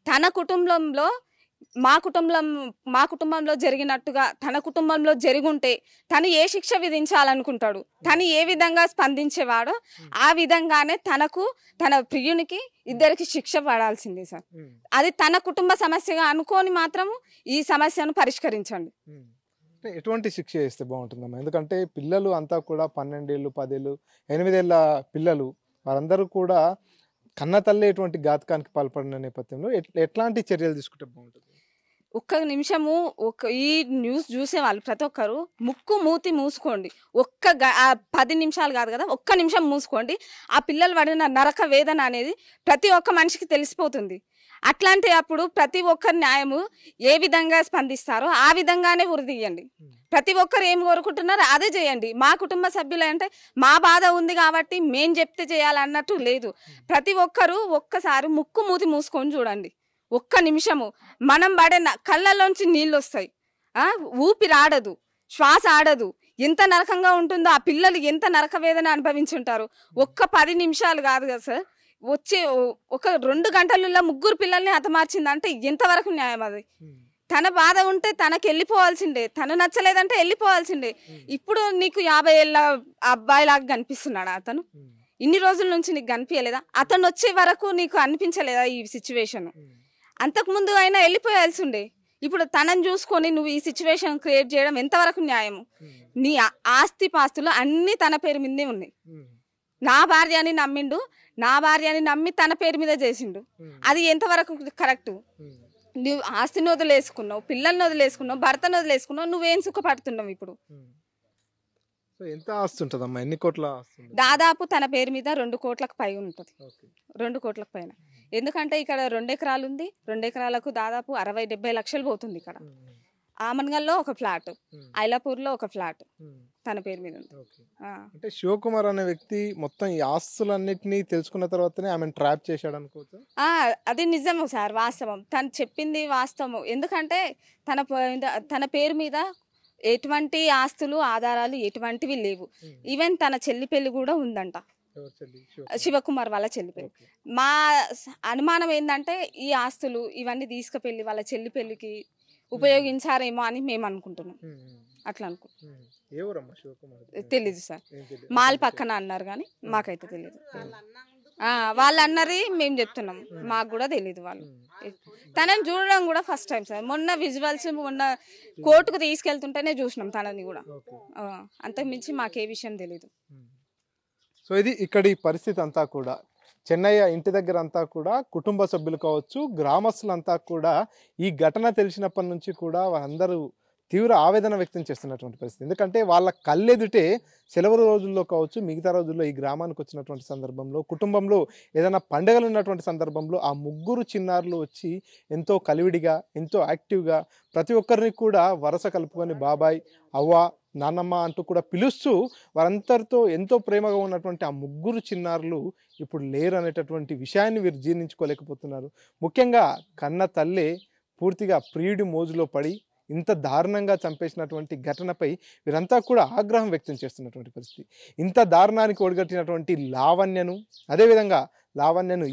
తన కుటుంబంలో మా కుటుంబంలో జరిగినట్టుగా తన కుటుంబంలో జరుగుంటే తను ఏ శిక్ష విధించాలనుకుంటాడు, తను ఏ విధంగా స్పందించేవాడో ఆ విధంగానే తనకు తన ప్రియునికి ఇద్దరికి శిక్ష పడాల్సిందే సార్. అది తన కుటుంబ సమస్యగా అనుకోని మాత్రం ఈ సమస్యను పరిష్కరించండి. ఎటువంటి శిక్ష చేస్తే బాగుంటుందమ్మా? ఎందుకంటే పిల్లలు అంతా కూడా 12 ఏళ్ళు 10 ఏళ్ళు 8 ఏళ్ళ పిల్లలు వారందరూ కూడా కన్న తల్లి ఎటువంటి ఘాతకానికి పాల్పడిన నేపథ్యంలో ఎట్లాంటి చర్యలు తీసుకుంటే బాగుంటుంది? ఒక్క నిమిషము ఈ న్యూస్ చూసే వాళ్ళు ప్రతి ఒక్కరు ముక్కు మూతి మూసుకోండి. 10 నిమిషాలు కాదు కదా, ఒక్క నిమిషం మూసుకోండి. ఆ పిల్లలు పడిన నరక వేదన అనేది ప్రతి ఒక్క మనిషికి తెలిసిపోతుంది. అట్లాంటి అప్పుడు ప్రతి ఒక్కరి న్యాయము ఏ విధంగా స్పందిస్తారో ఆ విధంగానే ఉరిదీయండి. ప్రతి ఒక్కరు ఏం కోరుకుంటున్నారో అదే చేయండి. మా కుటుంబ సభ్యులు అంటే మా బాధ ఉంది కాబట్టి మేం చెప్తే చేయాలన్నట్టు లేదు. ప్రతి ఒక్కరు ఒక్కసారి ముక్కు మూతి మూసుకొని చూడండి. ఒక్క నిమిషము మనం పడే కళ్ళలోంచి నీళ్ళు వస్తాయి, ఊపిరి ఆడదు, శ్వాస ఆడదు. ఎంత నరకంగా ఉంటుందో ఆ పిల్లలు ఎంత నరక వేదన అనుభవించుంటారు. ఒక్క 10 నిమిషాలు కాదు కదా సార్, వచ్చే ఒక 2 గంటలలో 3 పిల్లల్ని హతమార్చిందంటే ఎంతవరకు న్యాయం? అది తన బాధ ఉంటే తనకి వెళ్ళిపోవాల్సిందే, తను నచ్చలేదంటే వెళ్ళిపోవాల్సిందే. ఇప్పుడు నీకు 50 ఏళ్ళ అబ్బాయిలాగా కనిపిస్తున్నాడా అతను? ఇన్ని రోజుల నుంచి నీకు కనిపించలేదా? అతను వచ్చే వరకు నీకు అనిపించలేదా ఈ సిచ్యువేషన్? అంతకుముందు అయినా వెళ్ళిపోయాల్సిండే. ఇప్పుడు తనని చూసుకొని నువ్వు ఈ సిచ్యువేషన్ క్రియేట్ చేయడం ఎంతవరకు న్యాయము? నీ ఆస్తి పాస్తులు అన్నీ తన పేరు మీదే ఉన్నాయి. నా భార్య అని నమ్మిండు, నా భార్యని నమ్మి తన పేరు మీద చేసిండు. అది ఎంతవరకు కరెక్ట్? నువ్వు ఆస్తిని వదిలేసుకున్నావు, పిల్లల్ని వదిలేసుకున్నావు, భర్తను వదిలేసుకున్నావు, నువ్వేం సుఖపడుతున్నావు ఇప్పుడు? ఎంత ఆస్తి ఉంటుందమ్మా? ఎన్ని కోట్ల ఆస్తి? దాదాపు తన పేరు మీద 2 కోట్లకు పై ఉంటుంది, 2 కోట్లకు పైన. ఎందుకంటే ఇక్కడ 2 ఎకరాలు ఉంది, 2 ఎకరాలకు దాదాపు 60-70 లక్షలు పోతుంది. ఇక్కడ ఆమన్గల్లో ఒక ఫ్లాట్, ఐలాపూర్లో ఒక ఫ్లాట్ తన పేరు మీద ఉంది. అంటే శివకుమార్ అనే వ్యక్తి మొత్తం ఈ ఆస్తులన్నిటినీ తెలుసుకున్న తర్వాతనే ఆమెను ట్రాప్ చేశాడు అనుకోవచ్చు. అది నిజము సార్, వాస్తవం. తను చెప్పింది వాస్తవం. ఎందుకంటే తన పేరు మీద ఎటువంటి ఆస్తులు ఆధారాలు ఎటువంటివి లేవు. ఈవెన్ తన చెల్లి పెళ్లి కూడా ఉందంట, శివకుమార్ వాళ్ళ చెల్లి పెళ్లి. మా అనుమానం ఏంటంటే ఈ ఆస్తులు ఇవన్నీ తీసుకుపెళ్ళి వాళ్ళ చెల్లి పెళ్లికి ఉపయోగించారేమో అని మేము అనుకుంటున్నాం. అట్లా అనుకుంటున్నాం. తెలీదు సార్, మాల్ పక్కన అన్నారు కానీ మాకైతే తెలీదు. వాళ్ళు అన్నది మేము చెప్తున్నాం, మాకు కూడా తెలీదు. వాళ్ళు తనని చూడడం కూడా ఫస్ట్ టైం సార్. మొన్న విజువల్స్ మొన్న కోర్టుకు తీసుకెళ్తుంటేనే చూసినాం తనని కూడా. అంతకుమించి మాకే విషయం తెలీదు. సో ఇది ఇక్కడి పరిస్థితి అంతా కూడా. చెన్నయ్య ఇంటి దగ్గర అంతా కూడా కుటుంబ సభ్యులు కావచ్చు, గ్రామస్తులంతా కూడా ఈ ఘటన తెలిసినప్పటి నుంచి కూడా వారందరూ తీవ్ర ఆవేదన వ్యక్తం చేస్తున్నటువంటి పరిస్థితి. ఎందుకంటే వాళ్ళ కళ్ళెదుటే సెలవు రోజుల్లో కావచ్చు, మిగతా రోజుల్లో ఈ గ్రామానికి వచ్చినటువంటి సందర్భంలో, కుటుంబంలో ఏదైనా పండుగలు ఉన్నటువంటి సందర్భంలో ఆ 3 చిన్నారులు వచ్చి ఎంతో కలివిడిగా, ఎంతో యాక్టివ్గా ప్రతి ఒక్కరిని కూడా వరస కలుపుకొని బాబాయ్, అవ్వ, నాన్నమ్మ అంటూ కూడా పిలుస్తూ వారందరితో ఎంతో ప్రేమగా ఉన్నటువంటి ఆ 3 చిన్నారులు ఇప్పుడు లేరు అనేటటువంటి విషయాన్ని వీరు జీర్ణించుకోలేకపోతున్నారు. ముఖ్యంగా కన్న తల్లే పూర్తిగా ప్రియుడి మోజులో పడి ఇంత దారుణంగా చంపేసినటువంటి ఘటనపై వీరంతా కూడా ఆగ్రహం వ్యక్తం చేస్తున్నటువంటి పరిస్థితి. ఇంత దారుణానికి ఒడిగట్టినటువంటి లావణ్యను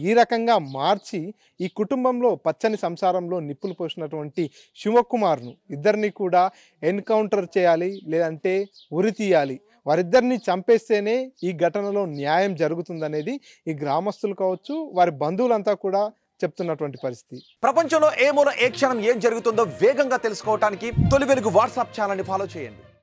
ఈ రకంగా మార్చి ఈ కుటుంబంలో పచ్చని సంసారంలో నిప్పులు పోసినటువంటి శివకుమార్ను ఇద్దరిని కూడా ఎన్కౌంటర్ చేయాలి, లేదంటే ఉరి తీయాలి. వారిద్దరిని చంపేస్తేనే ఈ ఘటనలో న్యాయం జరుగుతుందనేది ఈ గ్రామస్తులు కావచ్చు, వారి బంధువులంతా కూడా చెప్తున్నటువంటి పరిస్థితి. ప్రపంచంలో ఏ మూల ఏ క్షణం ఏం జరుగుతుందో వేగంగా తెలుసుకోవడానికి తొలి వెలుగు వాట్సాప్ ఛానల్ని ఫాలో చేయండి.